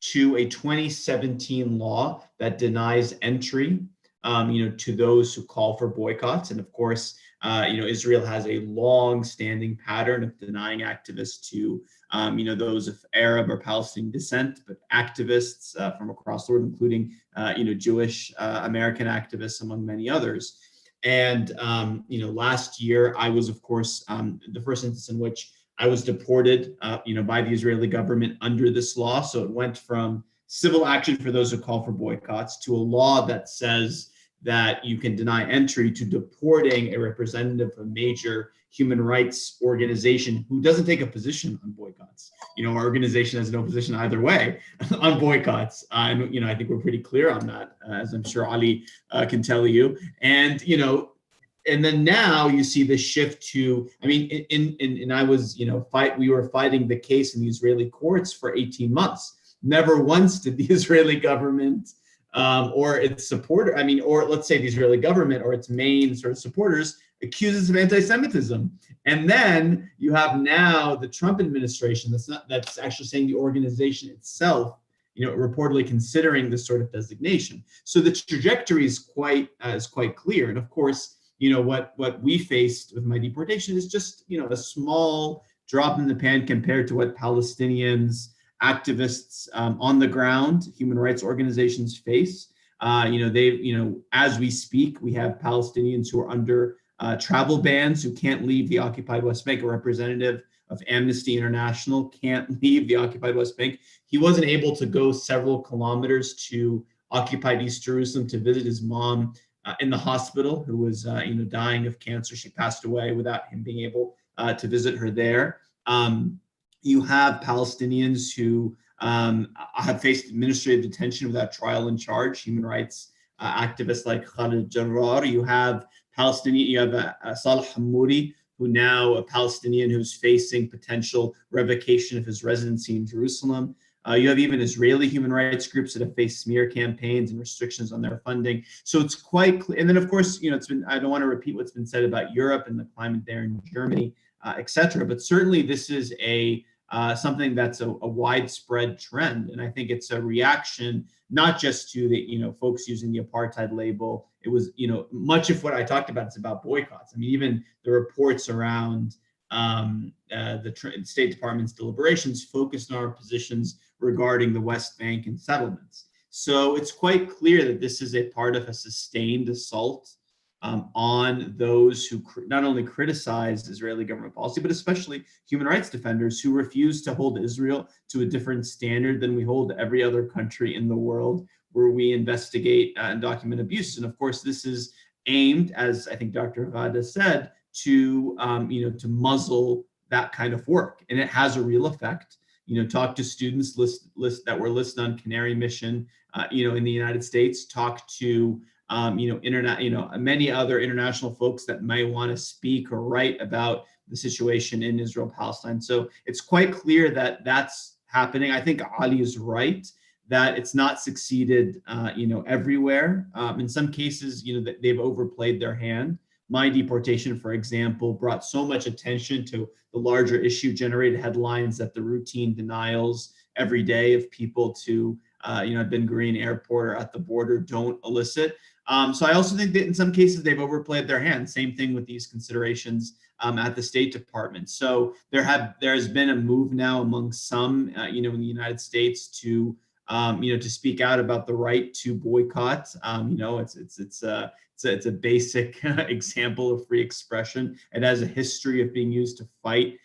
to a 2017 law that denies entry, to those who call for boycotts. And of course, Israel has a long-standing pattern of denying activists to, those of Arab or Palestinian descent, but activists from across the world, including, Jewish American activists, among many others. And, last year, I was, of course, the first instance in which I was deported, by the Israeli government under this law. So it went from civil action for those who call for boycotts to a law that says that you can deny entry to deporting a representative of a major human rights organization who doesn't take a position on boycotts. Our organization has no position either way on boycotts. And, I think we're pretty clear on that, as I'm sure Ali can tell you. And, and then now you see the shift to, we were fighting the case in the Israeli courts for 18 months. Never once did the Israeli government or its supporter, or let's say the Israeli government or its main sort of supporters accuse us of anti-Semitism. And then you have now the Trump administration that's actually saying the organization itself, reportedly considering this sort of designation. So the trajectory is quite clear. And of course, what we faced with my deportation is just, a small drop in the pan compared to what Palestinians, activists on the ground, human rights organizations face. As we speak, we have Palestinians who are under travel bans, who can't leave the occupied West Bank. A representative of Amnesty International can't leave the occupied West Bank. He wasn't able to go several kilometers to occupied East Jerusalem to visit his mom in the hospital, who was dying of cancer. She passed away without him being able to visit her there. You have Palestinians who have faced administrative detention without trial and charge, human rights activists like Khalil. You have Saleh Hammoudi, who now a Palestinian who's facing potential revocation of his residency in Jerusalem. You have even Israeli human rights groups that have faced smear campaigns and restrictions on their funding. So it's quite clear. And then, of course, I don't want to repeat what's been said about Europe and the climate there in Germany, et cetera. But certainly this is something that's a widespread trend. And I think it's a reaction, not just to the, folks using the apartheid label. It was, much of what I talked about is about boycotts. Even the reports around the State Department's deliberations focused on our positions regarding the West Bank and settlements. So it's quite clear that this is a part of a sustained assault on those who not only criticize Israeli government policy, but especially human rights defenders who refuse to hold Israel to a different standard than we hold every other country in the world where we investigate and document abuse. And of course, this is aimed, as I think Dr. Ghada said, to muzzle that kind of work, and it has a real effect. Talk to students list that were listed on Canary Mission, in the United States. Talk to many other international folks that may want to speak or write about the situation in Israel Palestine. So it's quite clear that that's happening. I think Ali is right that it's not succeeded, everywhere. In some cases, they've overplayed their hand. My deportation, for example, brought so much attention to the larger issue, generated headlines that the routine denials every day of people to, at Ben Gurion Airport or at the border don't elicit. So I also think that in some cases they've overplayed their hand. Same thing with these considerations at the State Department. So there has been a move now among some, in the United States to speak out about the right to boycott. It's a basic example of free expression. It has a history of being used to fight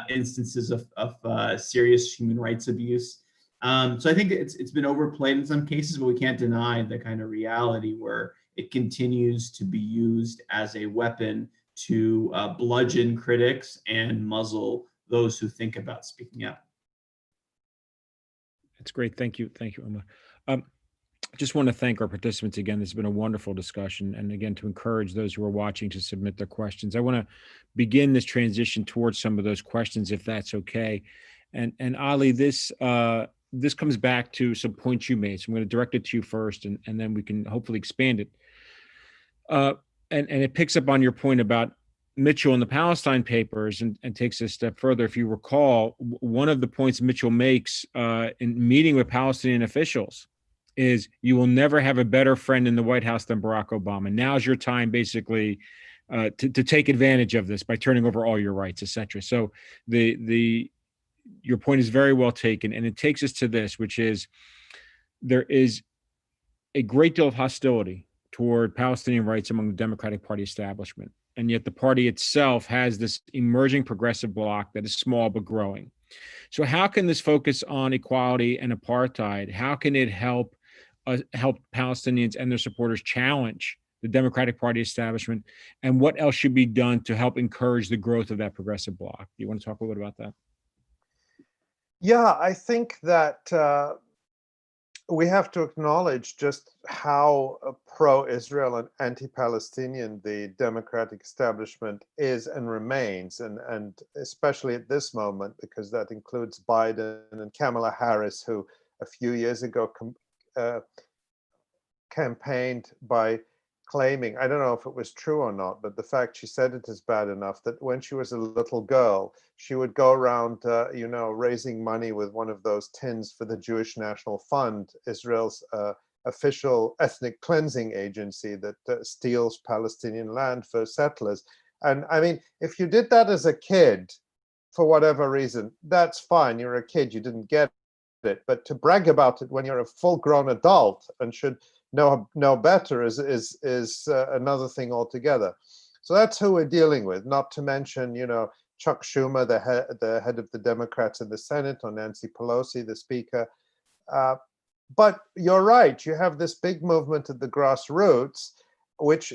instances of serious human rights abuse. So I think it's been overplayed in some cases, but we can't deny the kind of reality where it continues to be used as a weapon to bludgeon critics and muzzle those who think about speaking out. That's great. Thank you. Thank you, Omar. Just want to thank our participants again. This has been a wonderful discussion. And again, to encourage those who are watching to submit their questions. I want to begin this transition towards some of those questions, if that's okay. And Ali, this comes back to some points you made. So I'm going to direct it to you first, and then we can hopefully expand it. And it picks up on your point about Mitchell and the Palestine Papers and takes it a step further. If you recall, one of the points Mitchell makes in meeting with Palestinian officials is you will never have a better friend in the White House than Barack Obama. Now's your time, basically, to take advantage of this by turning over all your rights, etc. So your point is very well taken, and it takes us to this, which is there is a great deal of hostility toward Palestinian rights among the Democratic Party establishment. And yet the party itself has this emerging progressive bloc that is small but growing. So how can this focus on equality and apartheid, how can it help Palestinians and their supporters challenge the Democratic Party establishment? And what else should be done to help encourage the growth of that progressive bloc? You want to talk a little bit about that? Yeah, I think that we have to acknowledge just how pro-Israel and anti-Palestinian the Democratic establishment is and remains, and especially at this moment, because that includes Biden and Kamala Harris, who a few years ago campaigned by claiming, I don't know if it was true or not, but the fact she said it is bad enough that when she was a little girl, she would go around, raising money with one of those tins for the Jewish National Fund, Israel's official ethnic cleansing agency that steals Palestinian land for settlers. And I mean, if you did that as a kid, for whatever reason, that's fine. You're a kid, you didn't get it. But to brag about it when you're a full-grown adult and should know better is another thing altogether. So that's who we're dealing with. Not to mention, Chuck Schumer, the head of the Democrats in the Senate, or Nancy Pelosi, the Speaker. But you're right. You have this big movement at the grassroots, which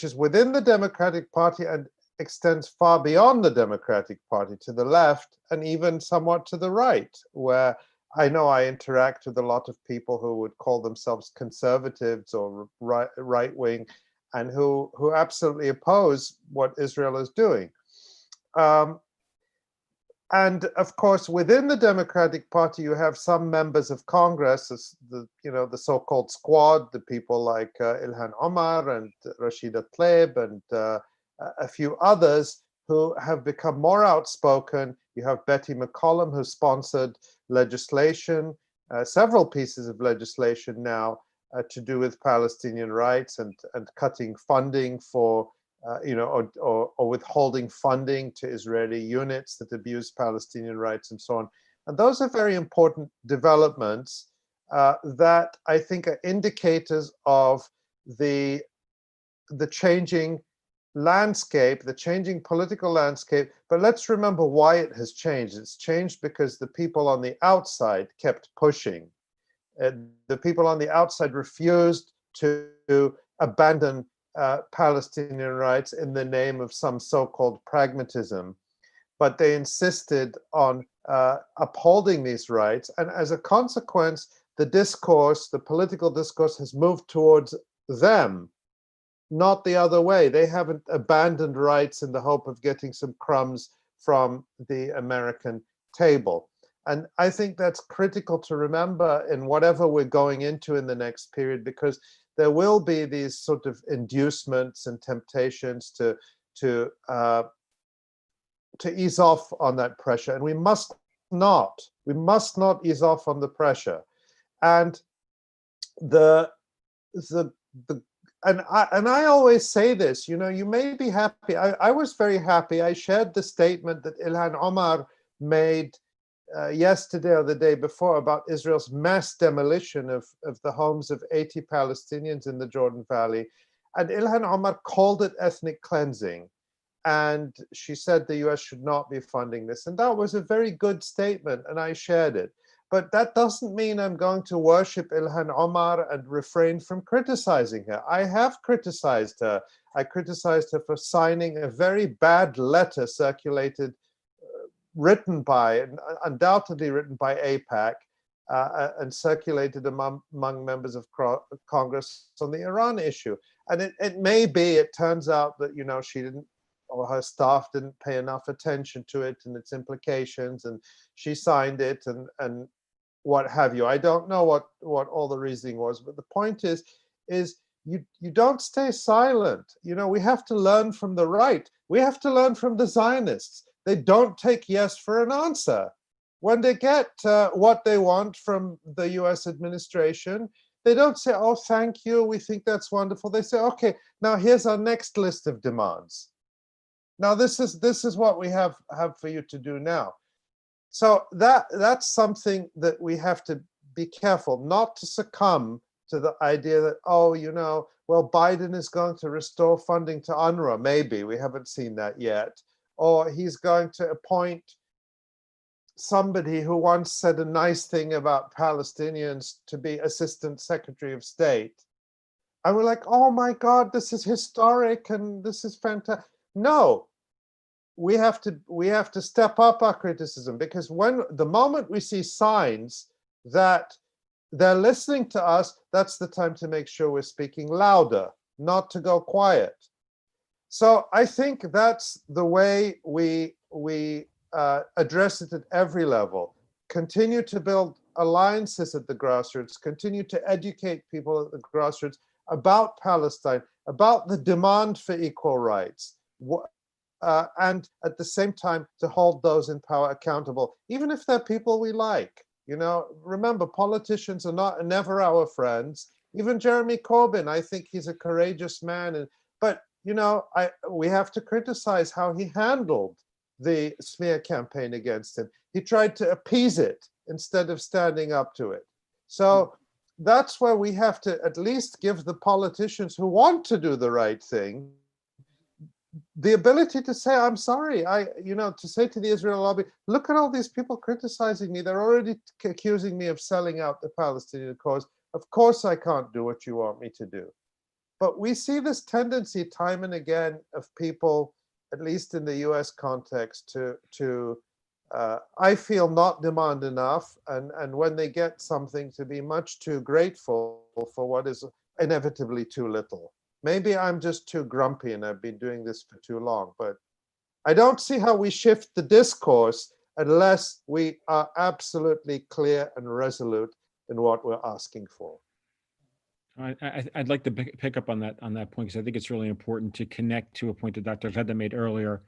is within the Democratic Party and extends far beyond the Democratic Party, to the left and even somewhat to the right, where I know I interact with a lot of people who would call themselves conservatives or right-wing, and who absolutely oppose what Israel is doing. And of course, within the Democratic Party, you have some members of Congress, the so-called squad, the people like Ilhan Omar and Rashida Tlaib and a few others who have become more outspoken. You have Betty McCollum, who sponsored legislation, several pieces of legislation now to do with Palestinian rights and cutting funding for, or withholding funding to Israeli units that abuse Palestinian rights and so on. And those are very important developments that I think are indicators of the changing landscape, the changing political landscape. But let's remember why it has changed. It's changed because the people on the outside kept pushing. The people on the outside refused to abandon Palestinian rights in the name of some so-called pragmatism, but they insisted on upholding these rights. And as a consequence, the political discourse has moved towards them, not the other way. They haven't abandoned rights in the hope of getting some crumbs from the American table. And I think that's critical to remember in whatever we're going into in the next period, because there will be these sort of inducements and temptations to ease off on that pressure, and we must not ease off on the pressure. And I always say this, you may be happy. I was very happy. I shared the statement that Ilhan Omar made yesterday or the day before about Israel's mass demolition of the homes of 80 Palestinians in the Jordan Valley. And Ilhan Omar called it ethnic cleansing. And she said the US should not be funding this. And that was a very good statement, and I shared it. But that doesn't mean I'm going to worship Ilhan Omar and refrain from criticizing her. I have criticized her. I criticized her for signing a very bad letter circulated, undoubtedly written by AIPAC, and circulated among members of Congress on the Iran issue. And it turns out that, she didn't, or her staff didn't pay enough attention to it and its implications, and she signed it and what have you. I don't know what all the reasoning was, but the point is you don't stay silent. We have to learn from the right. We have to learn from the Zionists. They don't take yes for an answer. When they get what they want from the US administration, they don't say, oh, thank you, we think that's wonderful. They say, okay, now here's our next list of demands. Now this is what we have for you to do now. So that's something that we have to be careful not to succumb to the idea that, well, Biden is going to restore funding to UNRWA. Maybe, we haven't seen that yet. Or he's going to appoint somebody who once said a nice thing about Palestinians to be Assistant Secretary of State. And we're like, oh my God, this is historic and this is fantastic. No, we have to step up our criticism, because the moment we see signs that they're listening to us, that's the time to make sure we're speaking louder, not to go quiet. So I think that's the way we address it at every level. Continue to build alliances at the grassroots, continue to educate people at the grassroots about Palestine, about the demand for equal rights, and at the same time to hold those in power accountable, even if they're people we like. Remember, politicians are never our friends. Even Jeremy Corbyn, I think he's a courageous man, but we have to criticize how he handled the smear campaign against him. He tried to appease it instead of standing up to it. So that's where we have to at least give the politicians who want to do the right thing the ability to say, I'm sorry, to say to the Israel lobby, look at all these people criticizing me. They're already accusing me of selling out the Palestinian cause. Of course I can't do what you want me to do. But we see this tendency time and again of people, at least in the US context, to I feel not demand enough, and when they get something, to be much too grateful for what is inevitably too little. Maybe I'm just too grumpy and I've been doing this for too long, but I don't see how we shift the discourse unless we are absolutely clear and resolute in what we're asking for. I'd like to pick up on that point, because I think it's really important to connect to a point that Dr. Ghada made earlier,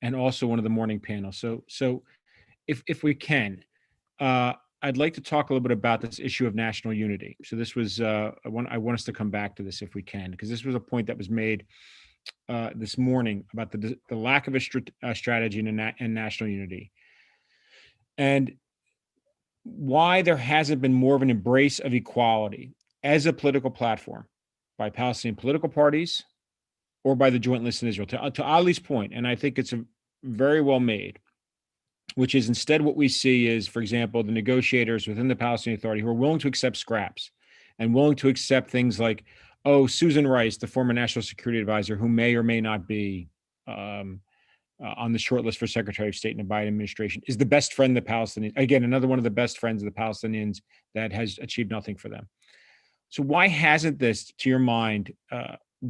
and also one of the morning panels. So if we can, I'd like to talk a little bit about this issue of national unity. So this was, I want us to come back to this if we can, because this was a point that was made this morning about the lack of a strategy and national unity, and why there hasn't been more of an embrace of equality as a political platform by Palestinian political parties or by the Joint List in Israel. To Ali's point, and I think it's very well made, which is instead what we see is, for example, the negotiators within the Palestinian Authority who are willing to accept scraps and willing to accept things like, Susan Rice, the former National Security Advisor, who may or may not be on the short list for Secretary of State in the Biden administration, is the best friend of the Palestinians. Again, another one of the best friends of the Palestinians that has achieved nothing for them. So why hasn't this, to your mind,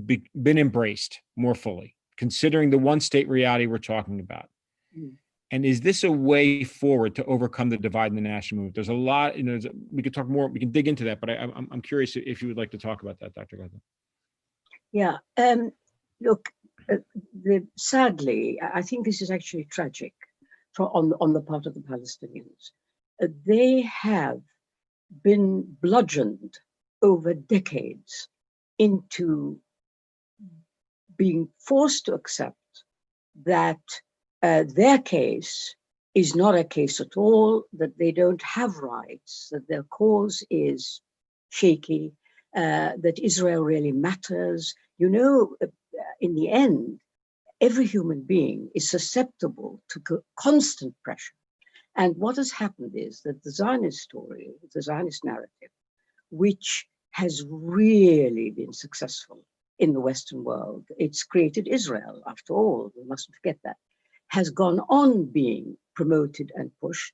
been embraced more fully, considering the one state reality we're talking about? Mm. And is this a way forward to overcome the divide in the national movement? There's a lot, we could talk more, we can dig into that, but I'm curious if you would like to talk about that, Dr. Ghada. Yeah, look, sadly, I think this is actually tragic on the part of the Palestinians. They have been bludgeoned over decades into being forced to accept that their case is not a case at all, that they don't have rights, that their cause is shaky, that Israel really matters. You know, in the end, every human being is susceptible to constant pressure. And what has happened is that the Zionist story, the Zionist narrative, which has really been successful in the Western world, it's created Israel, after all, we mustn't forget that, has gone on being promoted and pushed.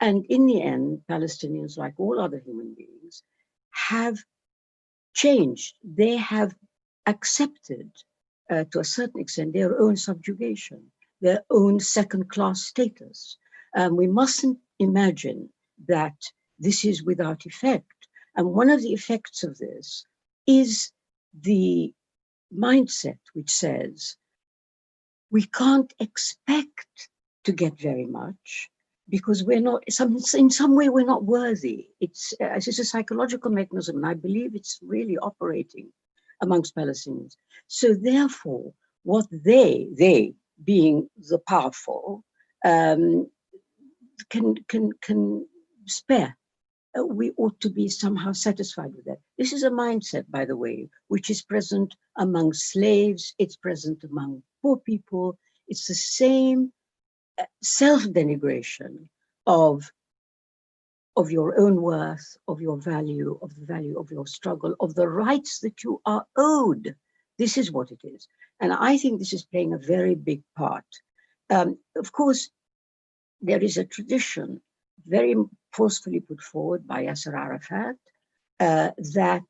And in the end, Palestinians, like all other human beings, have changed. They have accepted, to a certain extent, their own subjugation, their own second-class status. We mustn't imagine that this is without effect. And one of the effects of this is the mindset which says, we can't expect to get very much because we're not, in some way, we're not worthy. It's a psychological mechanism, and I believe it's really operating amongst Palestinians. So therefore, what they being the powerful, can spare. We ought to be somehow satisfied with that. This is a mindset, by the way, which is present among slaves, it's present among poor people. It's the same self-denigration of your own worth, of your value, of the value of your struggle, of the rights that you are owed. This is what it is. And I think this is playing a very big part. Of course, there is a tradition very forcefully put forward by Yasser Arafat that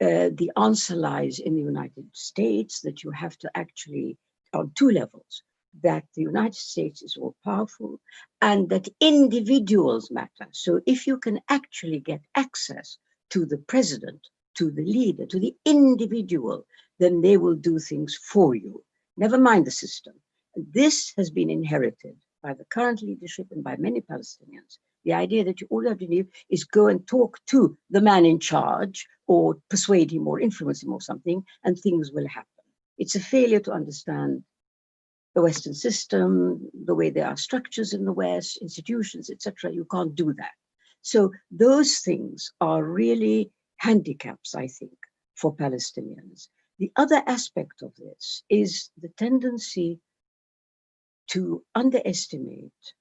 the answer lies in the United States, that you have to actually, on two levels, that the United States is all powerful and that individuals matter. So if you can actually get access to the president, to the leader, to the individual, then they will do things for you. Never mind the system. This has been inherited by the current leadership and by many Palestinians. The idea that all you have to do is go and talk to the man in charge or persuade him or influence him or something, and things will happen. It's a failure to understand the Western system, the way there are structures in the West, institutions, etc. You can't do that. So those things are really handicaps, I think, for Palestinians. The other aspect of this is the tendency to underestimate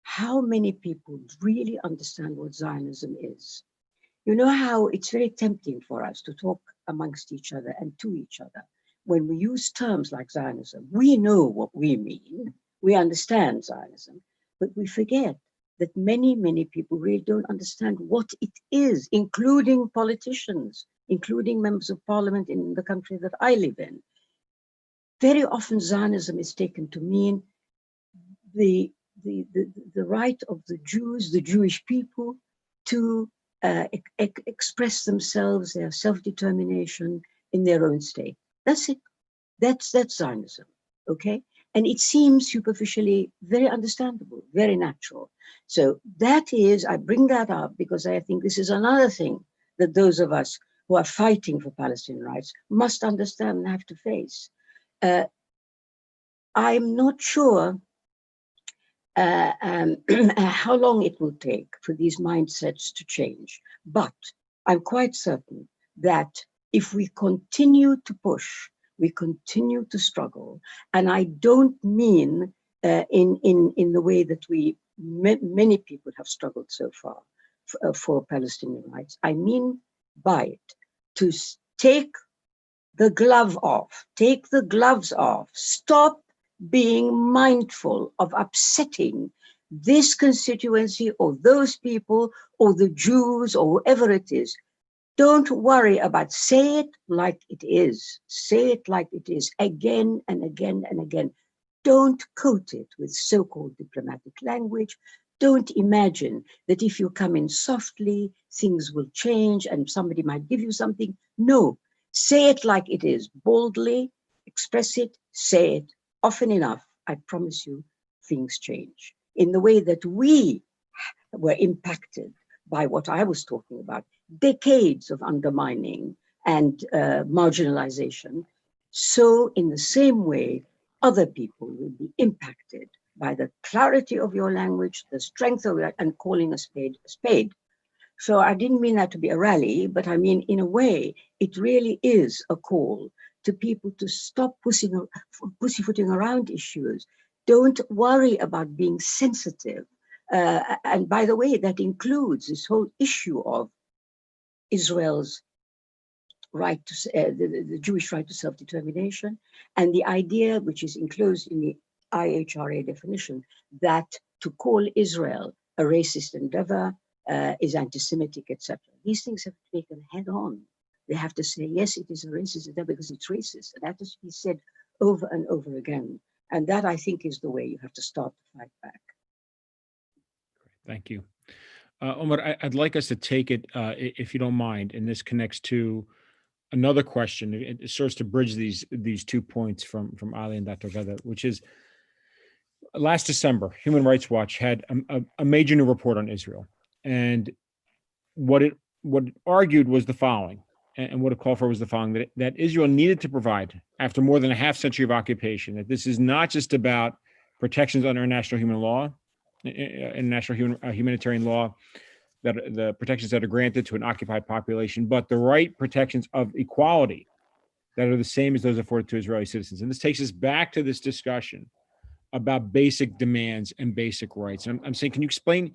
how many people really understand what Zionism is. You know how it's very tempting for us to talk amongst each other and to each other. When we use terms like Zionism, we know what we mean, we understand Zionism, but we forget that many, many people really don't understand what it is, including politicians, including members of parliament in the country that I live in. Very often Zionism is taken to mean the right of the Jews, the Jewish people, to express themselves, their self-determination in their own state. That's it. That's Zionism, okay? And it seems superficially very understandable, very natural. So that is, I bring that up because I think this is another thing that those of us who are fighting for Palestinian rights must understand and have to face. I'm not sure how long it will take for these mindsets to change, but I'm quite certain that if we continue to push, we continue to struggle, and I don't mean in the way that many people have struggled so far for Palestinian rights. I mean by it to take the glove off, take the gloves off, stop being mindful of upsetting this constituency or those people or the Jews or whoever it is. Don't worry about, say it like it is. Say it like it is again and again and again. Don't coat it with so-called diplomatic language. Don't imagine that if you come in softly, things will change and somebody might give you something. No, say it like it is, boldly, express it, say it. Often enough, I promise you, things change. In the way that we were impacted by what I was talking about, decades of undermining and marginalization. So in the same way, other people will be impacted by the clarity of your language, the strength of it, and calling a spade a spade. So I didn't mean that to be a rally, but I mean, in a way, it really is a call to people to stop pussyfooting around issues. Don't worry about being sensitive. And by the way, that includes this whole issue of Israel's right to, the Jewish right to self-determination, and the idea, which is enclosed in the IHRA definition, that to call Israel a racist endeavor is anti-Semitic, etc. These things have to be taken head on. They have to say, yes, it is a racist endeavor because it's racist. And that has to be said over and over again. And that, I think, is the way you have to start to fight back. Thank you. Omar, I'd like us to take it, if you don't mind, and this connects to another question. It serves to bridge these 2 points from Ali and Dr. Ghada, which is last December, Human Rights Watch had a major new report on Israel. And what it argued was the following, and what it called for was the following, that Israel needed to provide, after more than a half century of occupation, that this is not just about protections under international human law, international humanitarian law, that the protections that are granted to an occupied population, but the right protections of equality that are the same as those afforded to Israeli citizens. And this takes us back to this discussion about basic demands and basic rights. And I'm saying, can you explain,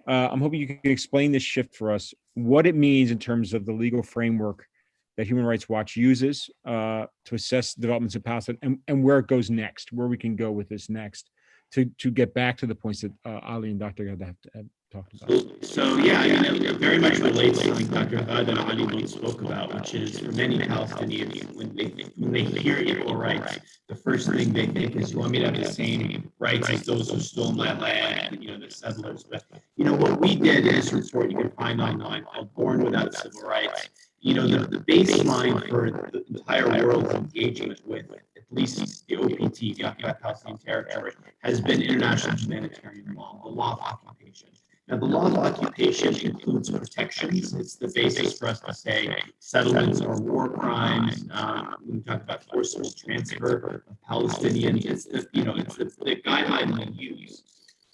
I'm hoping you can explain this shift for us, what it means in terms of the legal framework that Human Rights Watch uses to assess developments in Palestine, and where it goes next, where we can go with this next, to get back to the points that Ali and Dr. Ghada have talked about. So yeah, it very much relates to something Dr. Ghada and Ali both spoke about, which is for many Palestinians, when they hear equal rights, the first thing they think is, you want me to have the same rights as those who stole my land, the settlers. But what we did in this report, you can find online, called Born Without Civil Rights. The baseline for the entire world's engagement with at least the OPT, the Occupied Palestinian Territory, has been international humanitarian law, the law of occupation. Now, the law of occupation includes protections. It's the basis for us to say settlements are war crimes. When we talk about forcible transfer of Palestinians, it's the guideline we use.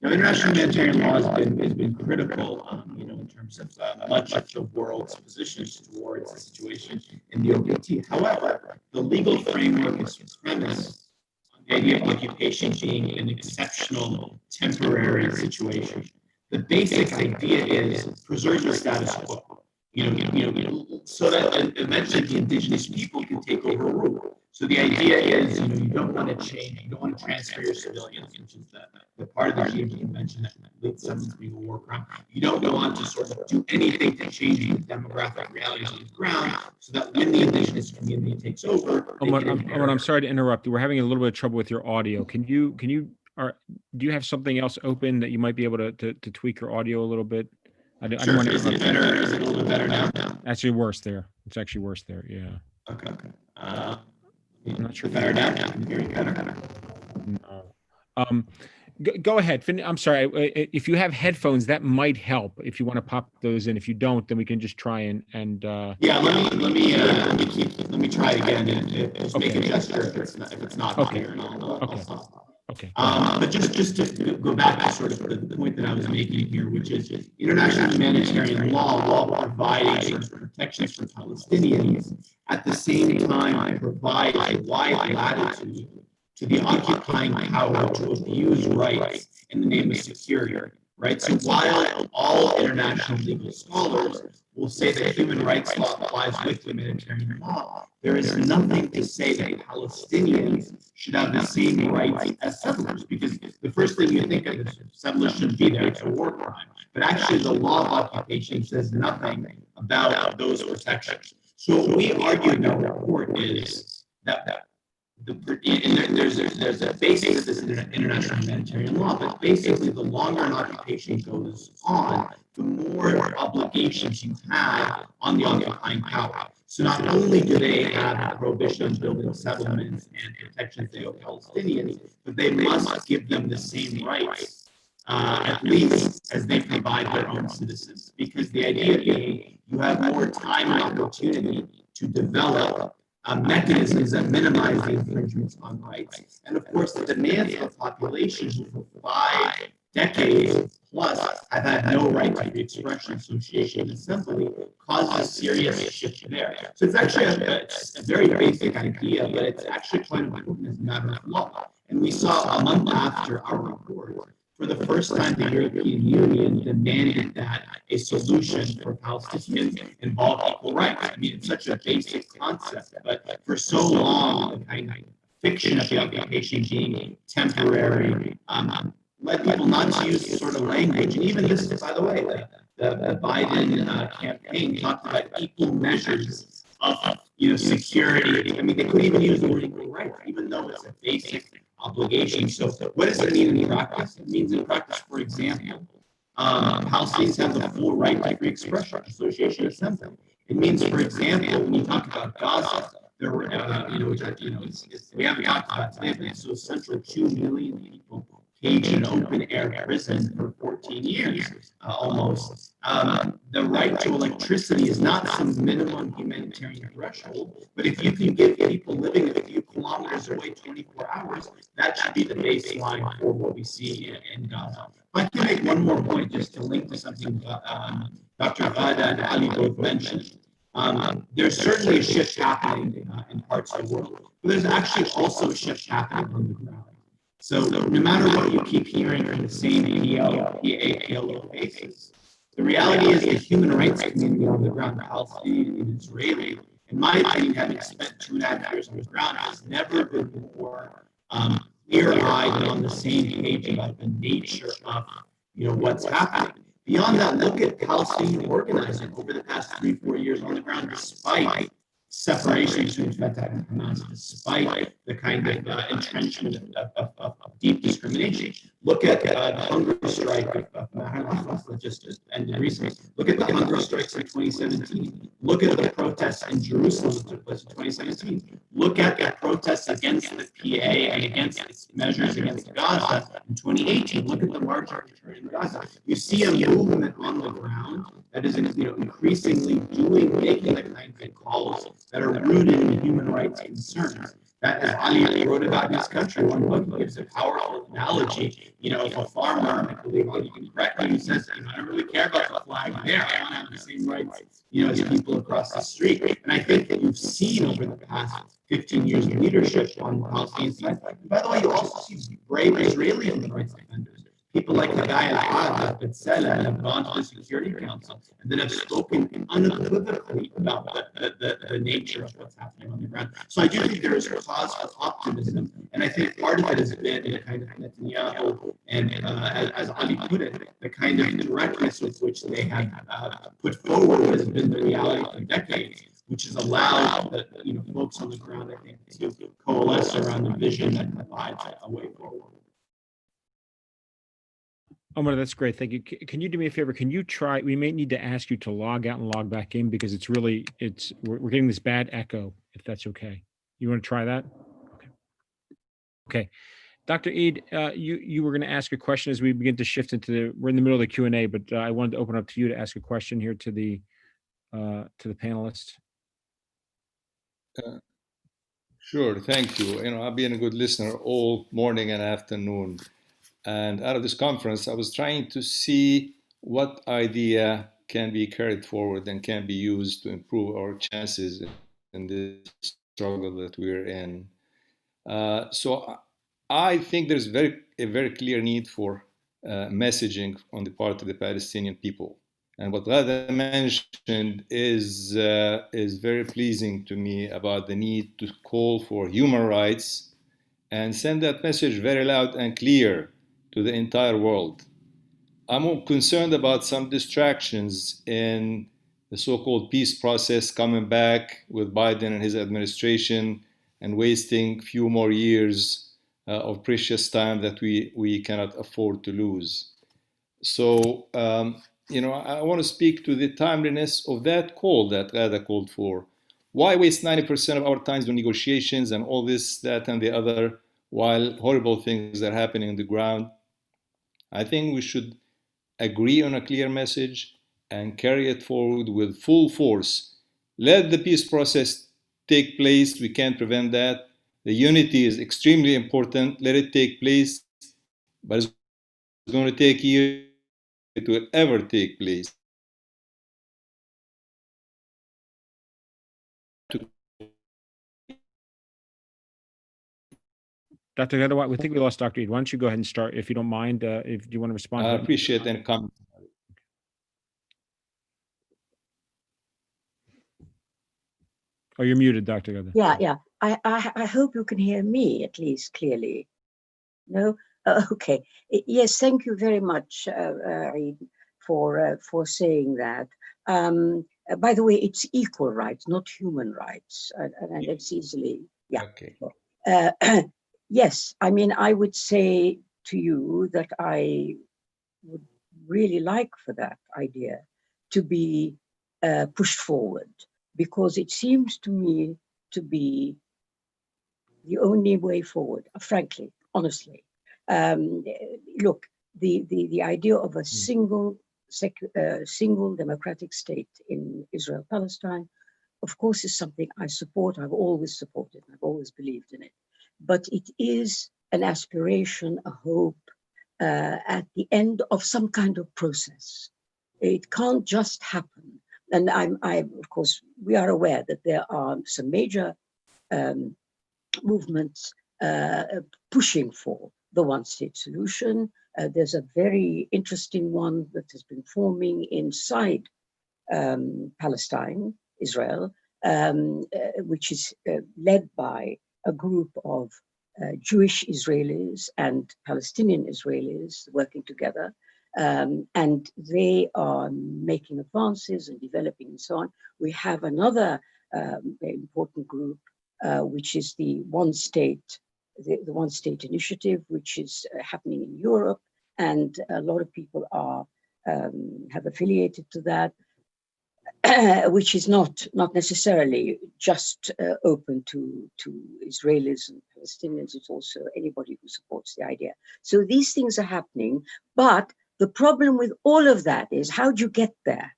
Now, international humanitarian law has been critical, in terms of much of the world's positions towards the situation in the OPT. However, the legal framework is premised on the idea of occupation being an exceptional, temporary situation. The basic idea is preserve the status quo, so that eventually the indigenous people can take over rule. So the idea is, you don't want to change, you don't want to transfer your civilians, which is the part of the Geneva Convention that leads someone being a war crime. You don't want to sort of do anything to change the demographic realities on the ground, so that when the indigenous community takes over, Omar, I'm sorry to interrupt you. We're having a little bit of trouble with your audio. Do you have something else open that you might be able to tweak your audio a little bit? I don't want to. Is it better? Is it a little bit better now? Actually, worse there. It's actually worse there. Yeah. Okay. I'm not sure. Better now. Can you hear me better? No. Go ahead. I'm sorry. If you have headphones, that might help. If you want to pop those in. If you don't, then we can just try and. Yeah. Let me try it again. And just make a gesture if it's not okay. here. Okay. Okay. But just to go back to sort of the point that I was making here, which is international humanitarian law provides protections for Palestinians. At the same time, it provides a wide latitude to the occupying power to abuse rights in the name of security. Right. So while all international legal scholars will say that human rights law applies with humanitarian law, there is nothing to say that Palestinians should have the same rights as settlers, because the first thing you think of is settlers shouldn't be there, it's a war crime. but actually the law of occupation says nothing about those protections. So what we argue in our report is that there's a basis of this international humanitarian law, but basically the longer an occupation goes on, the more obligations you have on the occupying power. So not only do they have a prohibition on building settlements and protections they owe Palestinians, but they must give them the same rights, at least as they provide their own citizens. Because the idea being you have more time and opportunity to develop mechanisms that minimize the infringements on rights. And of course, the demands of the population who for 5 decades plus have had no right to free expression, association, and assembly causes a serious shift there. So it's actually a very basic idea, but it's actually quite important as a matter of law. And we saw a month after our report, for the first time, the European Union demanded that a solution for Palestinians involve equal rights. I mean, it's such a basic concept, but for so long, the kind of fiction of the occupation being temporary led people not to use sort of language. And even this, by the way, the Biden campaign talked about equal measures of security. I mean, they couldn't even use the word equal rights, even though it's a basic obligation. So what does it mean in practice? It means in practice, for example, Palestinians have the full right to free expression, association, assembly. It means, for example, when you talk about Gaza, there were, we haven't talked about today, but it's so central, 2 million people caged in an open-air prison for 14 years, almost. The right to electricity is not some minimum humanitarian threshold, but if you can give people living a few kilometers away 24 hours, that should be the baseline for what we see in Gaza. If I can make one more point just to link to something Dr. Ghada and Ali both mentioned. There's certainly a shift happening in parts of the world, but there's actually also a shift happening on the ground. So no matter what you keep hearing from the same PLO faces, the reality is the human rights community on the ground, Palestinian and Israeli, in my opinion, having spent 2.5 years on the ground, has never been more clear-eyed and on the same page about the nature of what's happening. Beyond that, look at Palestinian organizing over the past 3-4 years on the ground, despite separation between Fatah and Hamas, despite the kind of entrenchment of deep discrimination. Look at the hunger strike of Mahal that just ended recently. Look at the hunger strikes in 2017. Look at the protests in Jerusalem that took place in 2017. Look at the protests against the PA and against its measures against Gaza in 2018. Look at the march in Gaza. You see a movement on the ground that is increasingly making the kind of calls that are rooted in human rights concerns. That, as Ali wrote about in his country, one book, he gives a powerful analogy, of a farmer, I believe you can correct me, who says, I don't really care about the flag there, I want to have the same rights, as people across the street. And I think that you've seen over the past 15 years of leadership on the Palestinian side. And by the way, you also see brave Israeli human rights defenders. People like the guy at B'Tselem have gone to the Security Council and then have spoken unequivocally about the nature of what's happening on the ground. So I do think there is a cause for optimism, and I think part of it has been the kind of Netanyahu and, as Ali put it, the kind of directness with which they have put forward what has been the reality for decades, which has allowed the folks on the ground, I think, to coalesce around the vision that provides a way forward. Omar, that's great. Thank you. Can you do me a favor? Can you try, we may need to ask you to log out and log back in because we're getting this bad echo, if that's okay. You want to try that? Okay. Dr. Eid, you were going to ask a question as we begin to shift we're in the middle of the Q&A, but I wanted to open up to you to ask a question here to the panelists. Sure, thank you. I've been a good listener all morning and afternoon. And out of this conference, I was trying to see what idea can be carried forward and can be used to improve our chances in this struggle that we're in. So I think there's a very clear need for messaging on the part of the Palestinian people. And what Ghada mentioned is very pleasing to me about the need to call for human rights and send that message very loud and clear to the entire world. I'm concerned about some distractions in the so-called peace process coming back with Biden and his administration and wasting few more years of precious time that we cannot afford to lose. So, I want to speak to the timeliness of that call that Ghada called for. Why waste 90% of our times on negotiations and all this, that, and the other, while horrible things are happening on the ground? I think we should agree on a clear message and carry it forward with full force. Let the peace process take place. We can't prevent that. The unity is extremely important. Let it take place, but it's going to take years it will ever take place. Dr. Ghada, we think we lost Dr. Eid. Why don't you go ahead and start, if you don't mind, if you want to respond? I appreciate any comment. Oh, you're muted, Dr. Ghada. Yeah. I hope you can hear me at least clearly. No? Okay. Yes, thank you very much, Eid, for saying that. By the way, it's equal rights, not human rights. And it's easily, yeah. Okay. Yes, I mean, I would say to you that I would really like for that idea to be pushed forward, because it seems to me to be the only way forward, frankly, honestly. Look, the idea of a single democratic state in Israel, Palestine, of course, is something I support. I've always supported. I've always believed in it. But it is an aspiration, a hope at the end of some kind of process. It can't just happen. And of course, we are aware that there are some major movements pushing for the one-state solution. There's a very interesting one that has been forming inside Palestine, Israel, which is led by a group of Jewish Israelis and Palestinian Israelis working together. And they are making advances and developing and so on. We have another important group, which is the OneState, the OneState initiative, which is happening in Europe, and a lot of people are have affiliated to that, which is not necessarily just open to Israelis and Palestinians. It's also anybody who supports the idea. So these things are happening, but the problem with all of that is, how do you get there?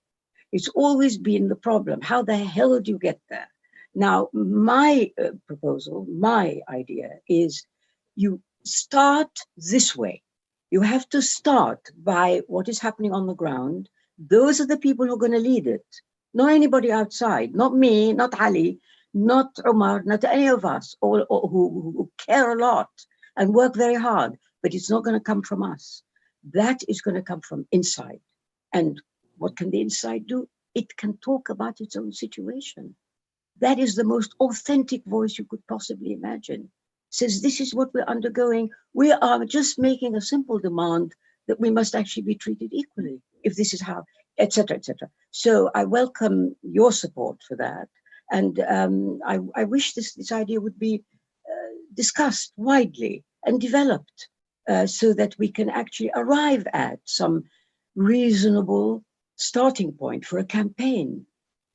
It's always been the problem. How the hell do you get there? Now, my proposal, my idea is, you start this way. You have to start by what is happening on the ground. Those are the people who are going to lead it. Not anybody outside, not me, not Ali, not Omar, not any of us, or who care a lot and work very hard, but it's not going to come from us. That is going to come from inside. And what can the inside do? It can talk about its own situation. That is the most authentic voice you could possibly imagine. Says, this is what we're undergoing. We are just making a simple demand that we must actually be treated equally, if this is how, etc., etc. So I welcome your support for that. And I wish this idea would be discussed widely and developed so that we can actually arrive at some reasonable starting point for a campaign.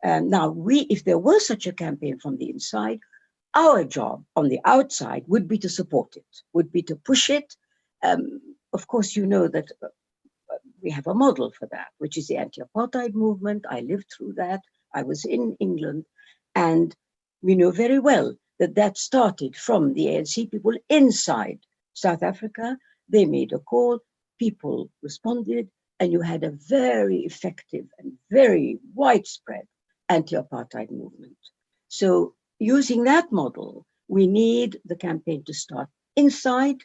Now, if there was such a campaign from the inside, our job on the outside would be to support it, would be to push it. Of course, you know that we have a model for that, which is the anti-apartheid movement. I lived through that. I was in England, and we know very well that that started from the ANC people inside South Africa. They made a call, people responded, and you had a very effective and very widespread anti-apartheid movement. So using that model, we need the campaign to start inside,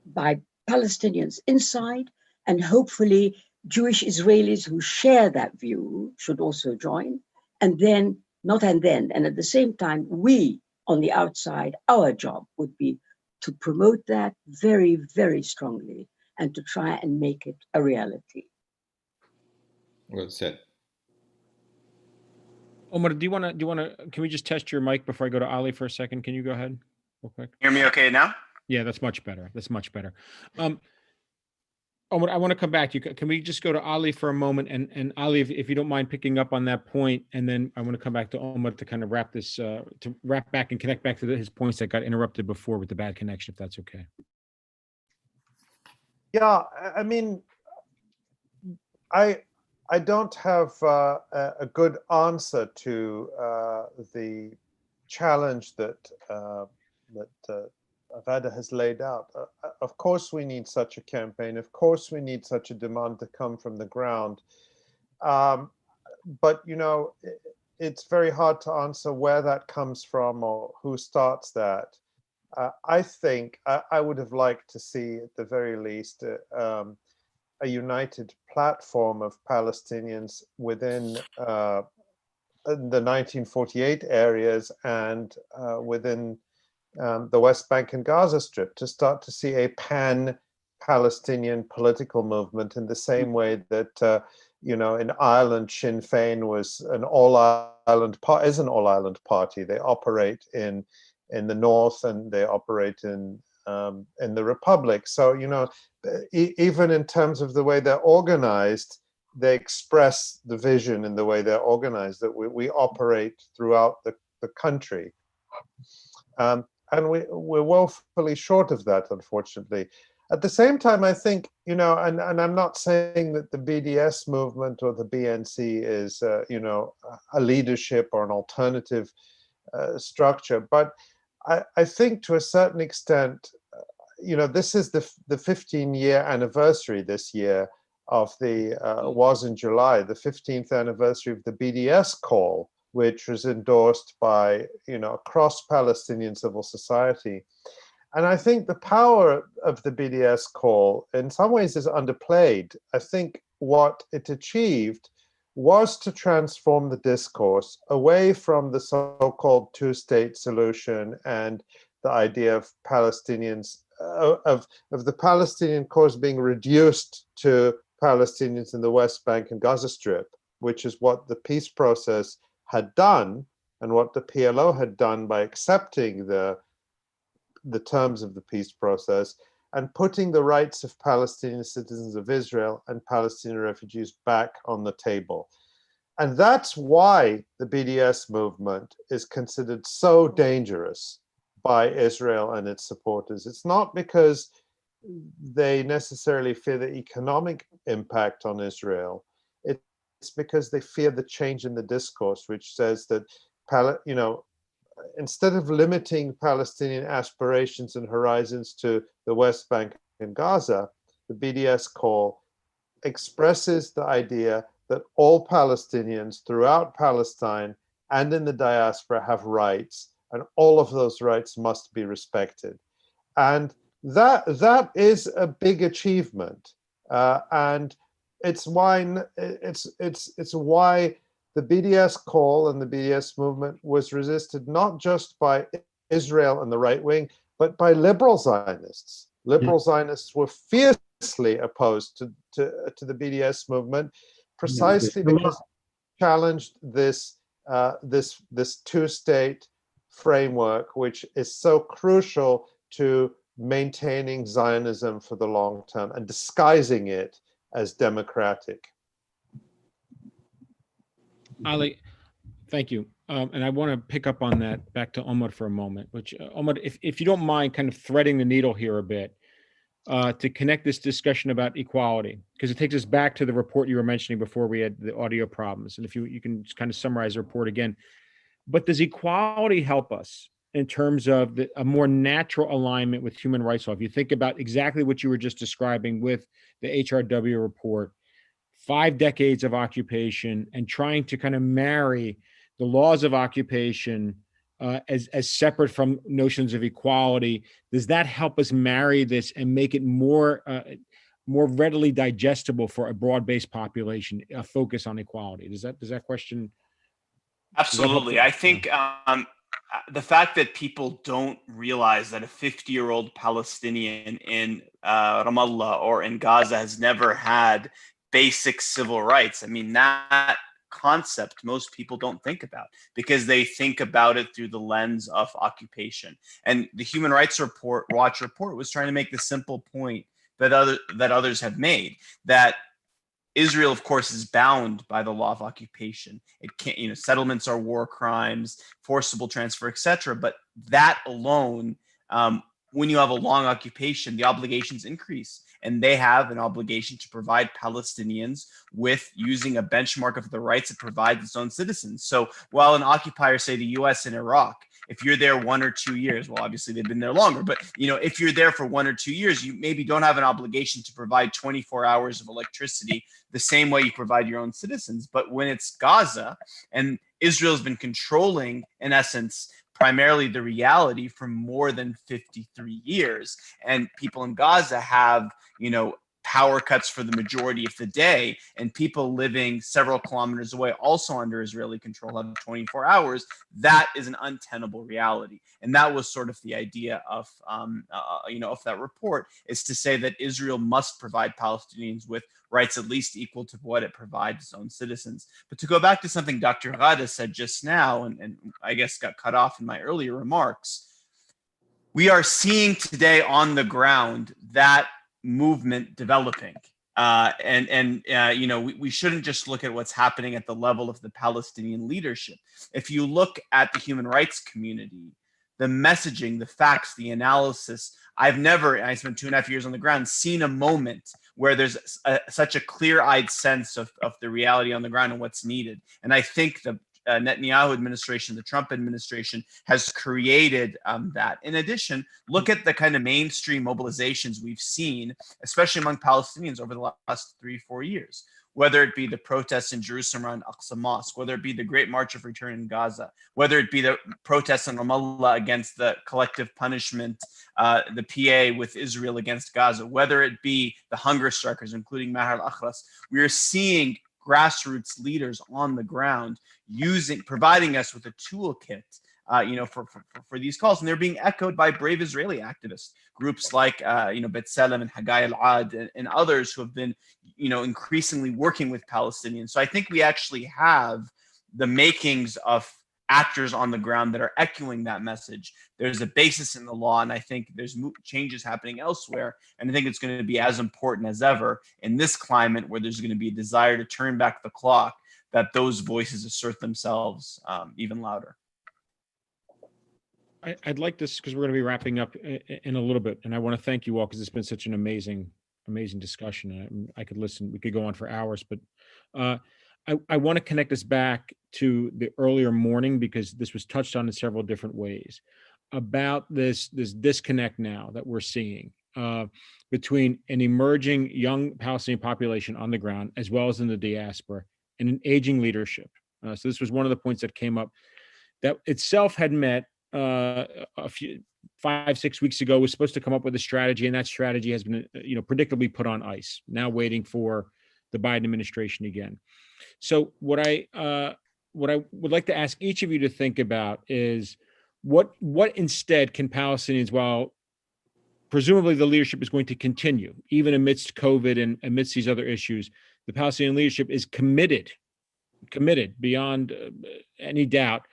by Palestinians inside, and hopefully Jewish Israelis who share that view should also join. And then, and at the same time, we on the outside, our job would be to promote that very, very strongly and to try and make it a reality. Well said. Omar, can we just test your mic before I go to Ali for a second? Can you go ahead real quick? Hear me okay now? Yeah, that's much better. That's much better. Omar, I want to come back. Can we just go to Ali for a moment? And Ali, if you don't mind picking up on that point, and then I want to come back to Omar to kind of wrap this, to wrap back and connect back to his points that got interrupted before with the bad connection, if that's okay. Yeah, I mean, I don't have a good answer to the challenge that Ghada has laid out. Of course, we need such a campaign. Of course, we need such a demand to come from the ground. But you know, it's very hard to answer where that comes from or who starts that. I think I would have liked to see, at the very least, a united platform of Palestinians within the 1948 areas and within the West Bank and Gaza Strip, to start to see a pan-Palestinian political movement in the same way that you know, in Ireland, Sinn Féin was an all-Ireland party. They operate in the north and they operate in the Republic. So, you know, even in terms of the way they're organized, they express the vision in the way they're organized, that we operate throughout the country. And we're woefully short of that, unfortunately. At the same time, I think, you know, and I'm not saying that the BDS movement or the BNC is, you know, a leadership or an alternative structure, but I think to a certain extent, you know, this is the 15-year anniversary this year of the, was in July, the 15th anniversary of the BDS call, which was endorsed by, you know, across Palestinian civil society. And I think the power of the BDS call in some ways is underplayed. I think what it achieved was to transform the discourse away from the so-called two-state solution and the idea of Palestinians, of the Palestinian cause being reduced to Palestinians in the West Bank and Gaza Strip, which is what the peace process had done and what the PLO had done by accepting the terms of the peace process and putting the rights of Palestinian citizens of Israel and Palestinian refugees back on the table. And that's why the BDS movement is considered so dangerous by Israel and its supporters. It's not because they necessarily fear the economic impact on Israel. It's because they fear the change in the discourse, which says that, you know, instead of limiting Palestinian aspirations and horizons to the West Bank and Gaza, the BDS call expresses the idea that all Palestinians throughout Palestine and in the diaspora have rights, and all of those rights must be respected. And that is a big achievement, and it's why the BDS call and the BDS movement was resisted not just by Israel and the right wing, but by liberal Zionists. Liberal Zionists were fiercely opposed to the BDS movement, precisely because it challenged this two-state framework, which is so crucial to maintaining Zionism for the long term and disguising it as democratic. Ali, thank you. And I want to pick up on that back to Omar for a moment, which Omar, if you don't mind kind of threading the needle here a bit to connect this discussion about equality, because it takes us back to the report you were mentioning before we had the audio problems. And if you can just kind of summarize the report again. But does equality help us in terms of a more natural alignment with human rights law? If you think about exactly what you were just describing with the HRW report, 5 decades of occupation and trying to kind of marry the laws of occupation as separate from notions of equality, does that help us marry this and make it more readily digestible for a broad-based population, a focus on equality? Does that question? Absolutely. I think the fact that people don't realize that a 50-year-old Palestinian in Ramallah or in Gaza has never had basic civil rights. I mean, that concept most people don't think about because they think about it through the lens of occupation. And the Human Rights Watch report was trying to make the simple point that others have made, that Israel, of course, is bound by the law of occupation. It can't, settlements are war crimes, forcible transfer, etc. But that alone, when you have a long occupation, the obligations increase, and they have an obligation to provide Palestinians with using a benchmark of the rights it provides its own citizens. So while an occupier, say the U.S. in Iraq, if you're there 1 or 2 years, well, obviously they've been there longer, but if you're there for 1 or 2 years, you maybe don't have an obligation to provide 24 hours of electricity the same way you provide your own citizens. But when it's Gaza, and Israel's been controlling, in essence, primarily the reality for more than 53 years, and people in Gaza have, power cuts for the majority of the day, and people living several kilometers away, also under Israeli control, have 24 hours. That is an untenable reality, and that was sort of the idea of, of that report, is to say that Israel must provide Palestinians with rights at least equal to what it provides its own citizens. But to go back to something Dr. Ghada said just now, and I guess got cut off in my earlier remarks, we are seeing today on the ground that movement developing. We shouldn't just look at what's happening at the level of the Palestinian leadership. If you look at the human rights community, the messaging, the facts, the analysis, I spent 2.5 years on the ground, seen a moment where there's such a clear-eyed sense of the reality on the ground and what's needed. And I think the Netanyahu administration, the Trump administration, has created that. In addition, look at the kind of mainstream mobilizations we've seen, especially among Palestinians over the last 3-4 years, whether it be the protests in Jerusalem around Aqsa Mosque, whether it be the Great March of Return in Gaza, whether it be the protests in Ramallah against the collective punishment, the PA with Israel against Gaza, whether it be the hunger strikers, including Maher al-Akhras. We are seeing grassroots leaders on the ground providing us with a toolkit, for these calls, and they're being echoed by brave Israeli activists, groups like B'Tselem and Hagai al-Ad and others who have been, increasingly working with Palestinians. So I think we actually have the makings of actors on the ground that are echoing that message. There's a basis in the law, and I think there's changes happening elsewhere. And I think it's going to be as important as ever in this climate where there's going to be a desire to turn back the clock, that those voices assert themselves even louder. I'd like this, because we're going to be wrapping up in a little bit, and I want to thank you all because it's been such an amazing discussion. I could listen, we could go on for hours, but I want to connect us back to the earlier morning, because this was touched on in several different ways, about this disconnect now that we're seeing between an emerging young Palestinian population on the ground, as well as in the diaspora, and an aging leadership. So this was one of the points that came up, that itself had met a few 5-6 weeks ago, was supposed to come up with a strategy, and that strategy has been, predictably put on ice, now waiting for the Biden administration again. So what I would like to ask each of you to think about is what instead can Palestinians, while presumably the leadership is going to continue, even amidst COVID and amidst these other issues, the Palestinian leadership is committed beyond any doubt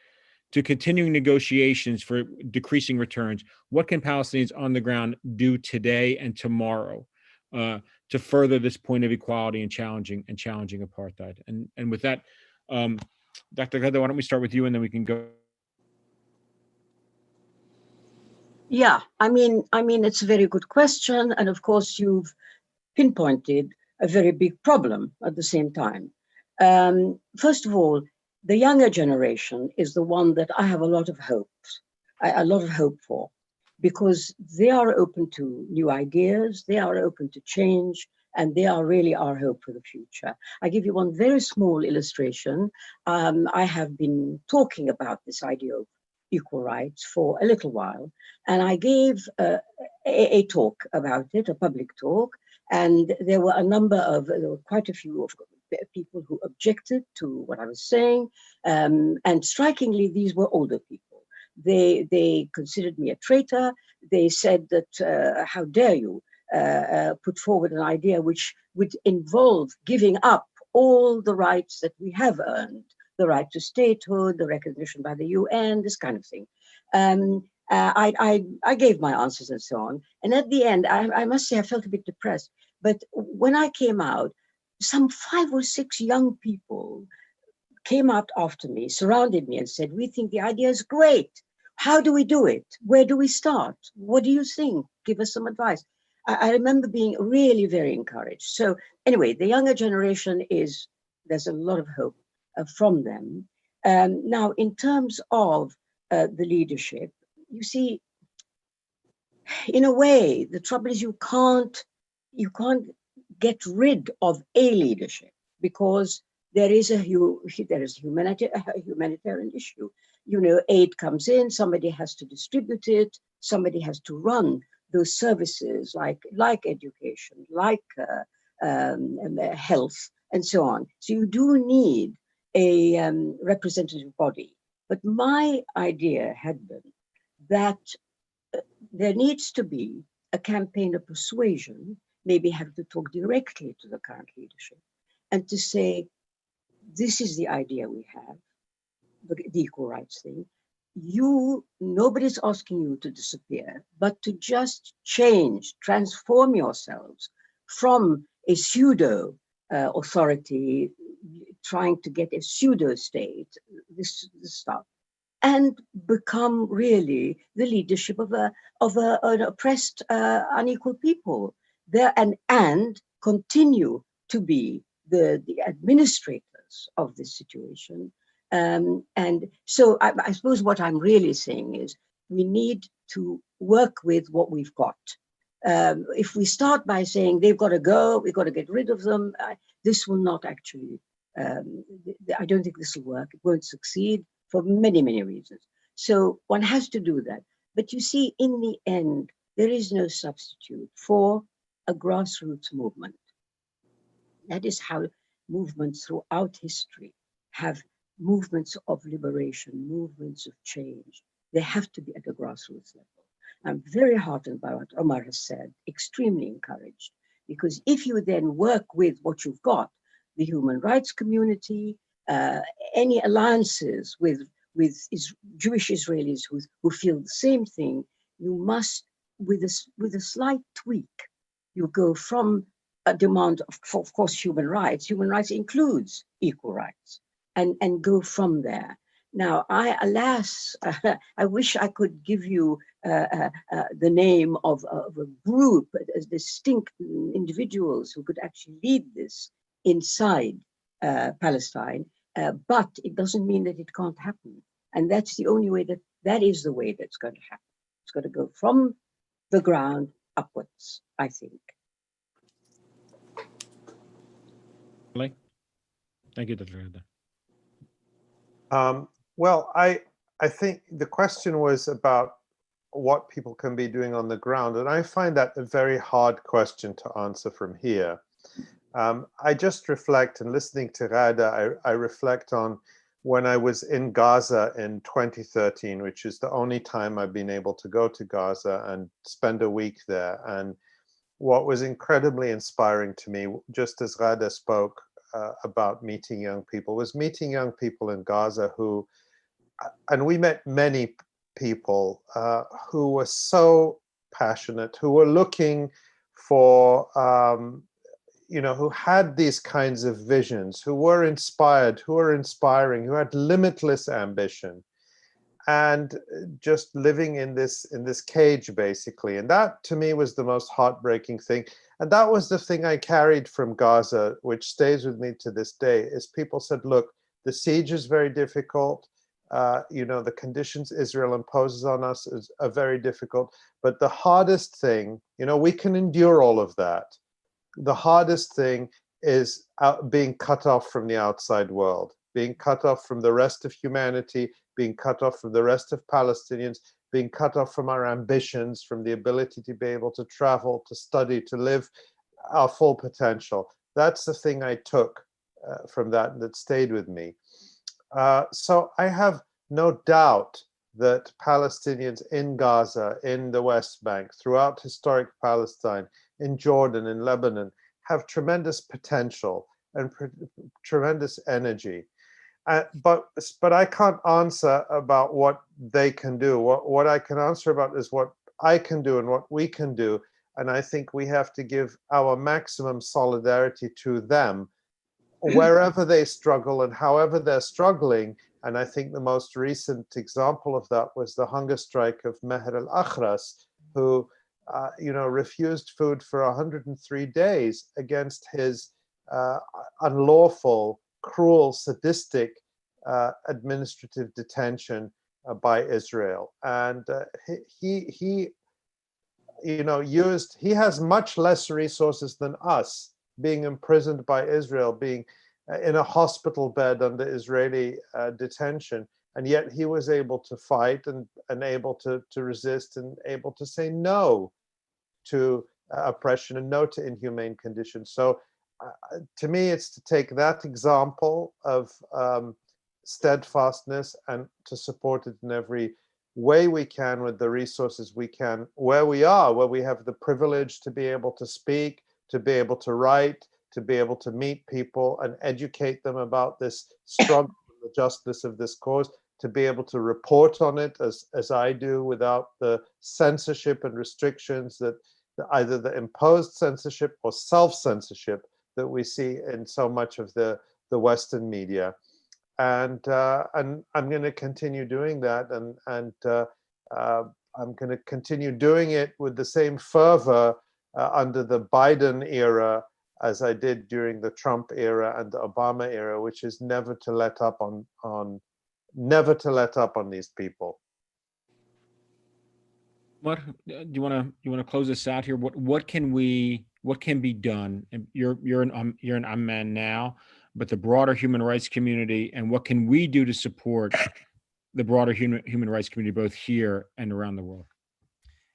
to continuing negotiations for decreasing returns. What can Palestinians on the ground do today and tomorrow to further this point of equality and challenging apartheid? And with that, Dr. Ghada, why don't we start with you, and then we can go. Yeah, I mean, it's a very good question, and of course, you've pinpointed a very big problem at the same time. First of all, the younger generation is the one that I have a lot of hope for, because they are open to new ideas, they are open to change, and they are really our hope for the future. I give you one very small illustration. I have been talking about this idea of equal rights for a little while, and I gave a talk about it, a public talk, and there were quite a few of people who objected to what I was saying, and strikingly, these were older people. They considered me a traitor. They said that, how dare you put forward an idea which would involve giving up all the rights that we have earned, the right to statehood, the recognition by the UN, this kind of thing. I gave my answers and so on. And at the end, I must say I felt a bit depressed. But when I came out, some 5 or 6 young people came out after me, surrounded me and said, we think the idea is great. How do we do it? Where do we start? What do you think? Give us some advice. I remember being really very encouraged. So anyway, the younger generation there's a lot of hope from them. Now, in terms of the leadership, you see, in a way, the trouble is you can't get rid of a leadership because there is a humanitarian issue. You know, aid comes in, somebody has to distribute it, somebody has to run those services like education, like health, and so on. So you do need a representative body. But my idea had been that there needs to be a campaign of persuasion, maybe have to talk directly to the current leadership and to say, this is the idea we have, the equal rights thing. Nobody's asking you to disappear, but to just change, transform yourselves from a pseudo authority, trying to get a pseudo state, this stuff, and become really the leadership of an oppressed, unequal people there, and continue to be the administrators of this situation. And so I suppose what I'm really saying is we need to work with what we've got. If we start by saying they've got to go, we've got to get rid of them, this will not actually, I don't think this will work. It won't succeed for many, many reasons. So one has to do that. But you see, in the end, there is no substitute for a grassroots movement. That is how movements throughout history have movements of liberation, movements of change. They have to be at the grassroots level. I'm very heartened by what Omar has said, extremely encouraged, because if you then work with what you've got, the human rights community, any alliances with Jewish Israelis who feel the same thing, you must, with a slight tweak, you go from a demand of course, human rights. Human rights includes equal rights, and go from there. Now, alas, I wish I could give you the name of a group, as distinct individuals who could actually lead this inside Palestine, but it doesn't mean that it can't happen. And that's the only way that is the way that's going to happen. It's going to go from the ground upwards, I think. Thank you, Dr. Ghada. Well, I think the question was about what people can be doing on the ground, and I find that a very hard question to answer from here. I just reflect, and listening to Ghada, I reflect on when I was in Gaza in 2013, which is the only time I've been able to go to Gaza and spend a week there. And what was incredibly inspiring to me, just as Ghada spoke about meeting young people, was meeting young people in Gaza who, and we met many people who were so passionate, who were looking for, who had these kinds of visions, who were inspired, who were inspiring, who had limitless ambition, and just living in this cage, basically. And that, to me, was the most heartbreaking thing. And that was the thing I carried from Gaza, which stays with me to this day, is people said, look, the siege is very difficult. The conditions Israel imposes on us are very difficult. But the hardest thing, we can endure all of that. The hardest thing is being cut off from the outside world, being cut off from the rest of humanity, being cut off from the rest of Palestinians, being cut off from our ambitions, from the ability to be able to travel, to study, to live our full potential. That's the thing I took from that stayed with me. So I have no doubt that Palestinians in Gaza, in the West Bank, throughout historic Palestine, in Jordan, in Lebanon, have tremendous potential and tremendous energy. But I can't answer about what they can do. What I can answer about is what I can do and what we can do. And I think we have to give our maximum solidarity to them wherever they struggle and however they're struggling. And I think the most recent example of that was the hunger strike of Meher al-Akhras, who refused food for 103 days against his unlawful, cruel, sadistic administrative detention by Israel. And he has much less resources than us, being imprisoned by Israel, being in a hospital bed under Israeli detention. And yet he was able to fight and able to resist and able to say no to oppression and no to inhumane conditions. So to me, it's to take that example of steadfastness and to support it in every way we can with the resources we can, where we have the privilege to be able to speak, to be able to write, to be able to meet people and educate them about this struggle and the justice of this cause, to be able to report on it as I do without the censorship and restrictions that either the imposed censorship or self-censorship that we see in so much of the Western media. And I'm going to continue doing that, and I'm going to continue doing it with the same fervor under the Biden era as I did during the Trump era and the Obama era, which is never to let up on these people. What do you want to close this out here? What can be done? And you're in Amman now, but the broader human rights community, and what can we do to support the broader human rights community, both here and around the world?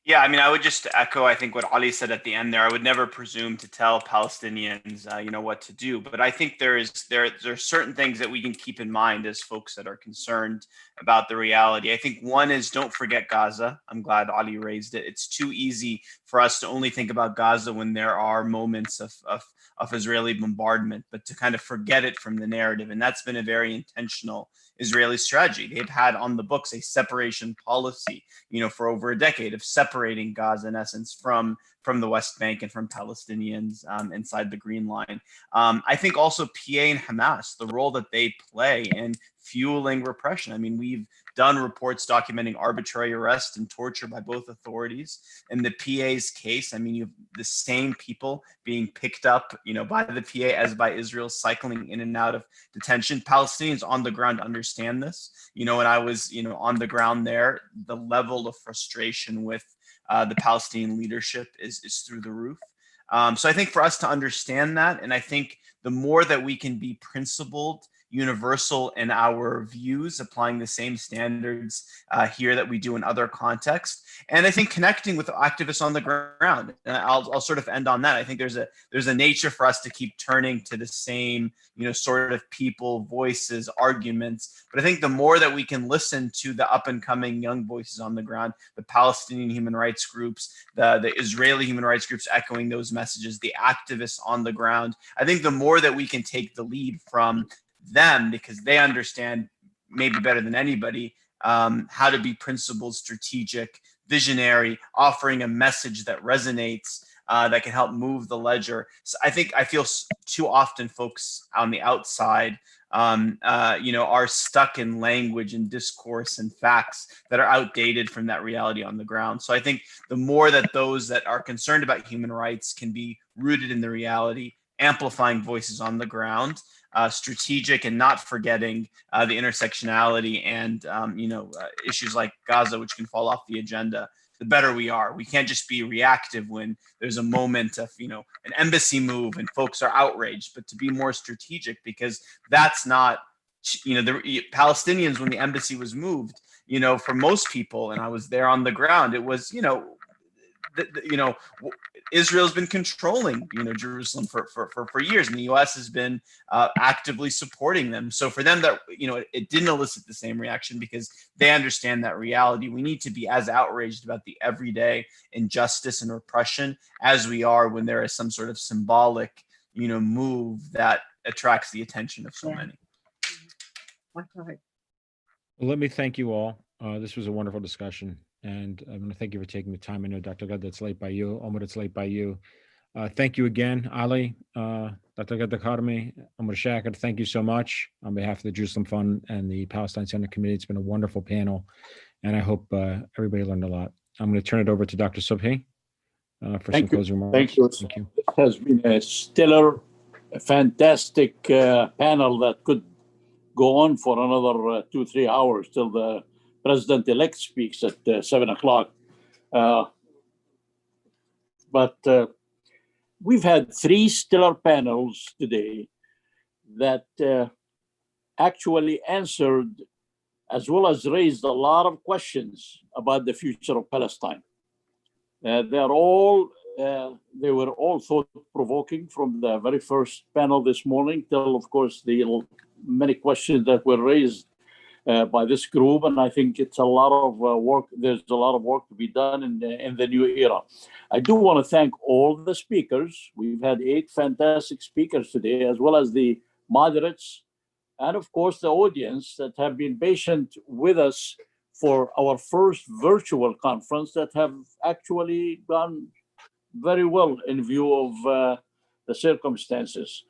Yeah, I mean, I would just echo, I think, what Ali said at the end there. I would never presume to tell Palestinians, what to do. But I think there are certain things that we can keep in mind as folks that are concerned about the reality. I think one is, don't forget Gaza. I'm glad Ali raised it. It's too easy for us to only think about Gaza when there are moments of Israeli bombardment, but to kind of forget it from the narrative. And that's been a very intentional Israeli strategy. They've had on the books a separation policy, for over a decade, of separating Gaza, in essence, from the West Bank and from Palestinians inside the Green Line. I think also PA and Hamas, the role that they play in fueling repression. I mean, we've done reports documenting arbitrary arrest and torture by both authorities. In the PA's case, I mean, you have the same people being picked up, by the PA as by Israel, cycling in and out of detention. Palestinians on the ground understand this. When I was, on the ground there, the level of frustration with the Palestinian leadership is through the roof. So I think for us to understand that, and I think the more that we can be principled, universal in our views, applying the same standards here that we do in other contexts, and I think connecting with activists on the ground. And I'll sort of end on that. I think there's a nature for us to keep turning to the same, sort of people, voices, arguments. But I think the more that we can listen to the up and coming young voices on the ground, the Palestinian human rights groups, the Israeli human rights groups echoing those messages, the activists on the ground, I think the more that we can take the lead from them, because they understand maybe better than anybody how to be principled, strategic, visionary, offering a message that resonates, that can help move the ledger. So I feel too often folks on the outside are stuck in language and discourse and facts that are outdated from that reality on the ground. So I think the more that those that are concerned about human rights can be rooted in the reality, amplifying voices on the ground, strategic, and not forgetting the intersectionality and issues like Gaza, which can fall off the agenda, the better we are. We can't just be reactive when there's a moment of an embassy move and folks are outraged, but to be more strategic, because that's not the Palestinians, when the embassy was moved, for most people, and I was there on the ground, it was Israel's been controlling, Jerusalem for years, and the U.S. has been actively supporting them. So for them, that it didn't elicit the same reaction because they understand that reality. We need to be as outraged about the everyday injustice and repression as we are when there is some sort of symbolic, move that attracts the attention of so many. Right. Well, let me thank you all. This was a wonderful discussion, and I want to thank you for taking the time. I know, Dr. Ghada, it's late by you. Omar, it's late by you. Thank you again, Ali, Dr. Ghada Karmi, Omar Shakir. Thank you so much on behalf of the Jerusalem Fund and the Palestine Center Committee. It's been a wonderful panel, and I hope everybody learned a lot. I'm going to turn it over to Dr. Subhi for some closing remarks. Thank you. Thank you. It has been a stellar, fantastic panel that could go on for another 2-3 hours till the president-elect speaks at 7 o'clock. But we've had 3 stellar panels today that actually answered as well as raised a lot of questions about the future of Palestine. They were all thought-provoking from the very first panel this morning till, of course, the many questions that were raised by this group, and I think it's a lot of work. There's a lot of work to be done in the new era. I do want to thank all the speakers. We've had 8 fantastic speakers today, as well as the moderates, and of course the audience that have been patient with us for our first virtual conference that have actually gone very well in view of the circumstances.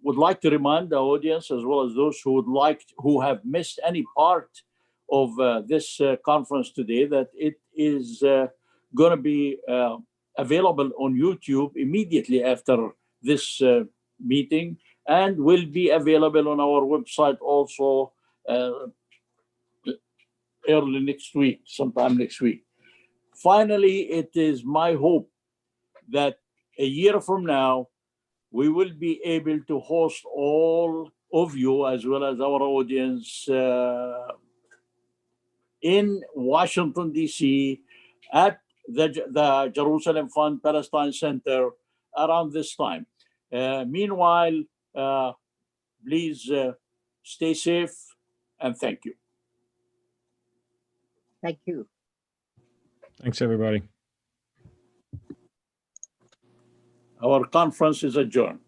Would like to remind the audience, as well as those who have missed any part of this conference today, that it is going to be available on YouTube immediately after this meeting, and will be available on our website also early next week, sometime next week. Finally, it is my hope that a year from now, we will be able to host all of you, as well as our audience, in Washington, D.C., at the Jerusalem Fund Palestine Center around this time. Meanwhile, please stay safe, and thank you. Thank you. Thanks, everybody. Our conference is adjourned.